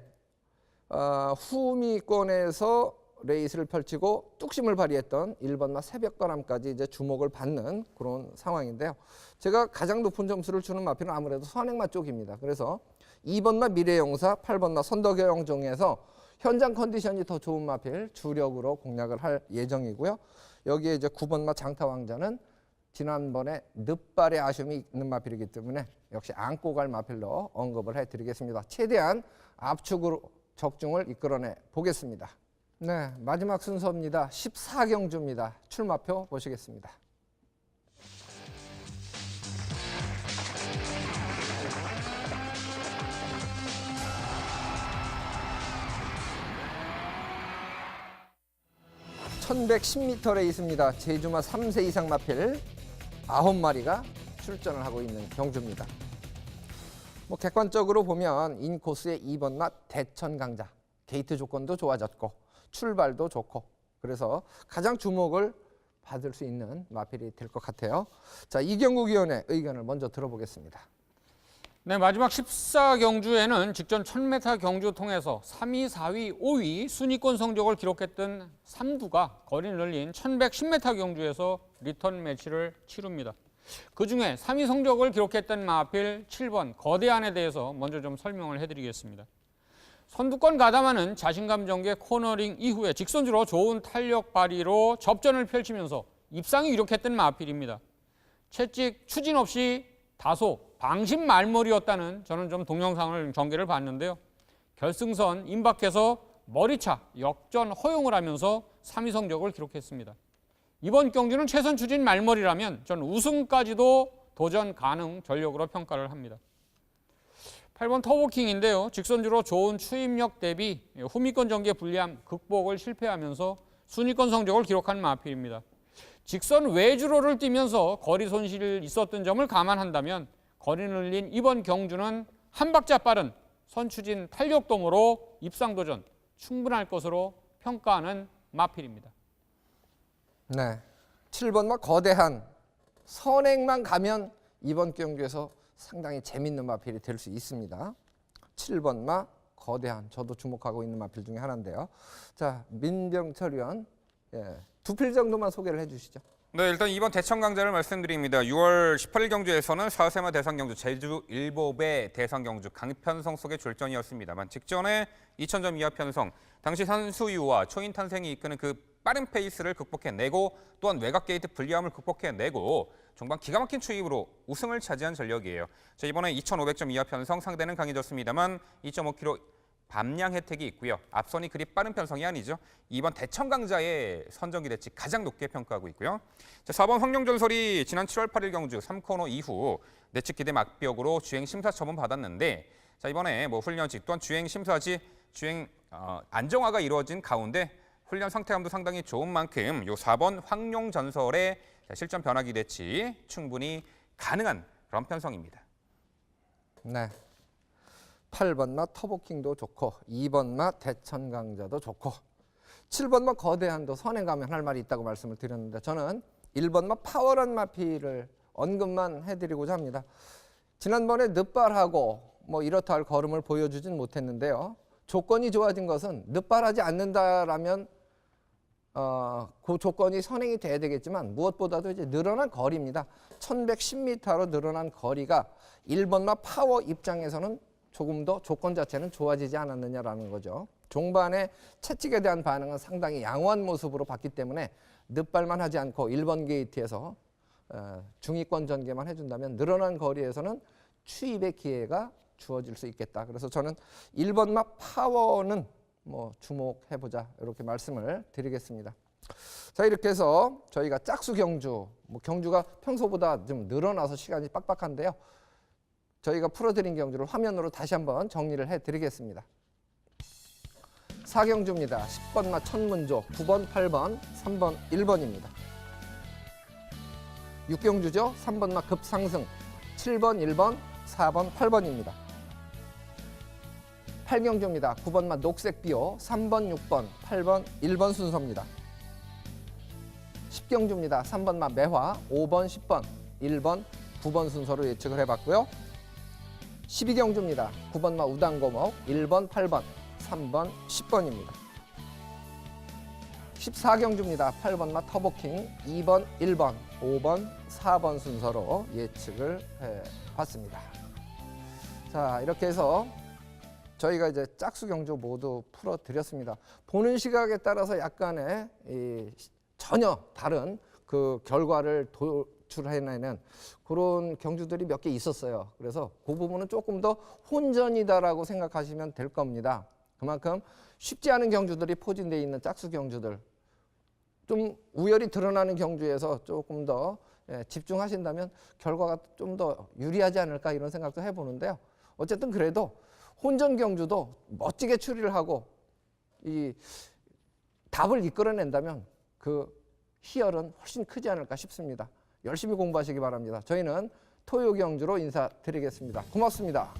후미권에서 레이스를 펼치고 뚝심을 발휘했던 1번마 새벽바람까지 이제 주목을 받는 그런 상황인데요. 제가 가장 높은 점수를 주는 마필은 아무래도 선행마 쪽입니다. 그래서 2번마 미래영사, 8번마 선덕여왕 중에서 현장 컨디션이 더 좋은 마필 주력으로 공략을 할 예정이고요. 여기에 이제 9번마 장타왕자는 지난번에 늪발의 아쉬움이 있는 마필이기 때문에 역시 안고 갈 마필로 언급을 해드리겠습니다. 최대한 압축으로 적중을 이끌어내 보겠습니다. 네, 마지막 순서입니다. 14경주입니다. 출마표 보시겠습니다. (1110m) 레이스입니다. 제주마 3세 이상 마필 9마리가 출전을 하고 있는 경주입니다. 객관적으로 보면 인코스의 2번마 대천강자 게이트 조건도 좋아졌고 출발도 좋고 그래서 가장 주목을 받을 수 있는 마필이 될 것 같아요. 자, 이경국 위원의 의견을 먼저 들어보겠습니다. 네, 마지막 14경주에는 직전 1000m 경주 통해서 3위, 4위, 5위 순위권 성적을 기록했던 3두가 거리 늘린 1110m 경주에서 리턴 매치를 치릅니다. 그중에 3위 성적을 기록했던 마필 7번 거대한에 대해서 먼저 좀 설명을 해드리겠습니다. 선두권 가담하는 자신감 전개 코너링 이후에 직선주로 좋은 탄력 발휘로 접전을 펼치면서 입상이 유력했던 마필입니다. 채찍 추진 없이 다소 방심 말머리였다는 저는 좀 동영상을 전개를 봤는데요. 결승선 임박해서 머리차 역전 허용을 하면서 3위 성적을 기록했습니다. 이번 경주는 최선 추진 말머리라면 전 우승까지도 도전 가능 전력으로 평가를 합니다. 8번 터보킹인데요. 직선주로 좋은 추임력 대비 후미권 전개 불리함 극복을 실패하면서 순위권 성적을 기록한 마필입니다. 직선 외주로를 뛰면서 거리 손실이 있었던 점을 감안한다면 거리 늘린 이번 경주는 한 박자 빠른 선추진 탄력동으로 입상 도전 충분할 것으로 평가하는 마필입니다. 네, 7번마 거대한 선행만 가면 이번 경기에서 상당히 재밌는 마필이 될 수 있습니다. 7번마 거대한 저도 주목하고 있는 마필 중에 하나인데요. 자, 민병철 위원 두 필 정도만 소개를 해주시죠. 네, 일단 이번 대천 강자를 말씀드립니다. 6월 18일 경주에서는 4세마 대상 경주 제주 일곱의 대상 경주 강편성 속의 졸전이었습니다만 직전에 2000점 이하 편성, 당시 산수유와 초인 탄생이 이끄는 그 빠른 페이스를 극복해내고 또한 외곽 게이트 불리함을 극복해내고 종반 기가 막힌 추입으로 우승을 차지한 전력이에요. 자, 이번에 2500점 이하 편성 상대는 강해졌습니다만 2.5km 밤양 혜택이 있고요. 앞선이 그리 빠른 편성이 아니죠. 이번 대천 강자의 선정 기대치 가장 높게 평가하고 있고요. 자, 4번 황룡전설이 지난 7월 8일 경주 3코너 이후 내측 기대 막벽으로 주행 심사 처분 받았는데 자, 이번에 훈련직 또한 주행 심사지 주행 안정화가 이루어진 가운데 훈련 상태감도 상당히 좋은 만큼 요 4번 황룡전설의 실전 변화 기대치 충분히 가능한 그런 편성입니다. 네. 8번마 터보킹도 좋고 2번마 대천강자도 좋고 7번마 거대한도 선행 가면 할 말이 있다고 말씀을 드렸는데 저는 1번마 파워런 마피를 언급만 해드리고자 합니다. 지난번에 늦발하고 이렇다 할 걸음을 보여주진 못했는데요. 조건이 좋아진 것은 늦발하지 않는다라면 그 조건이 선행이 돼야 되겠지만 무엇보다도 이제 늘어난 거리입니다. 1110m로 늘어난 거리가 1번마 파워 입장에서는 조금 더 조건 자체는 좋아지지 않았느냐라는 거죠. 종반의 채찍에 대한 반응은 상당히 양호한 모습으로 봤기 때문에 늦발만 하지 않고 1번 게이트에서 중위권 전개만 해준다면 늘어난 거리에서는 추입의 기회가 주어질 수 있겠다. 그래서 저는 1번마 파워는 주목해보자 이렇게 말씀을 드리겠습니다. 자, 이렇게 해서 저희가 짝수 경주, 경주가 평소보다 좀 늘어나서 시간이 빡빡한데요. 저희가 풀어드린 경주를 화면으로 다시 한번 정리를 해드리겠습니다. 4경주입니다. 10번마 천문조, 9번, 8번, 3번, 1번입니다. 6경주죠. 3번마 급상승, 7번, 1번, 4번, 8번입니다. 8경주입니다. 9번마 녹색비오, 3번, 6번, 8번, 1번 순서입니다. 10경주입니다. 3번마 매화, 5번, 10번, 1번, 9번 순서로 예측을 해봤고요. 12경주입니다. 9번마 우당고목, 1번, 8번, 3번, 10번입니다. 14경주입니다. 8번마 터보킹, 2번, 1번, 5번, 4번 순서로 예측을 해봤습니다. 자, 이렇게 해서 저희가 이제 짝수 경주 모두 풀어드렸습니다. 보는 시각에 따라서 약간의 전혀 다른 그 결과를 도출해내는 그런 경주들이 몇 개 있었어요. 그래서 그 부분은 조금 더 혼전이다라고 생각하시면 될 겁니다. 그만큼 쉽지 않은 경주들이 포진되어 있는 짝수 경주들, 좀 우열이 드러나는 경주에서 조금 더 집중하신다면 결과가 좀 더 유리하지 않을까 이런 생각도 해보는데요. 어쨌든 그래도 혼전 경주도 멋지게 추리를 하고 이 답을 이끌어낸다면 그 희열은 훨씬 크지 않을까 싶습니다. 열심히 공부하시기 바랍니다. 저희는 토요 경주로 인사드리겠습니다. 고맙습니다.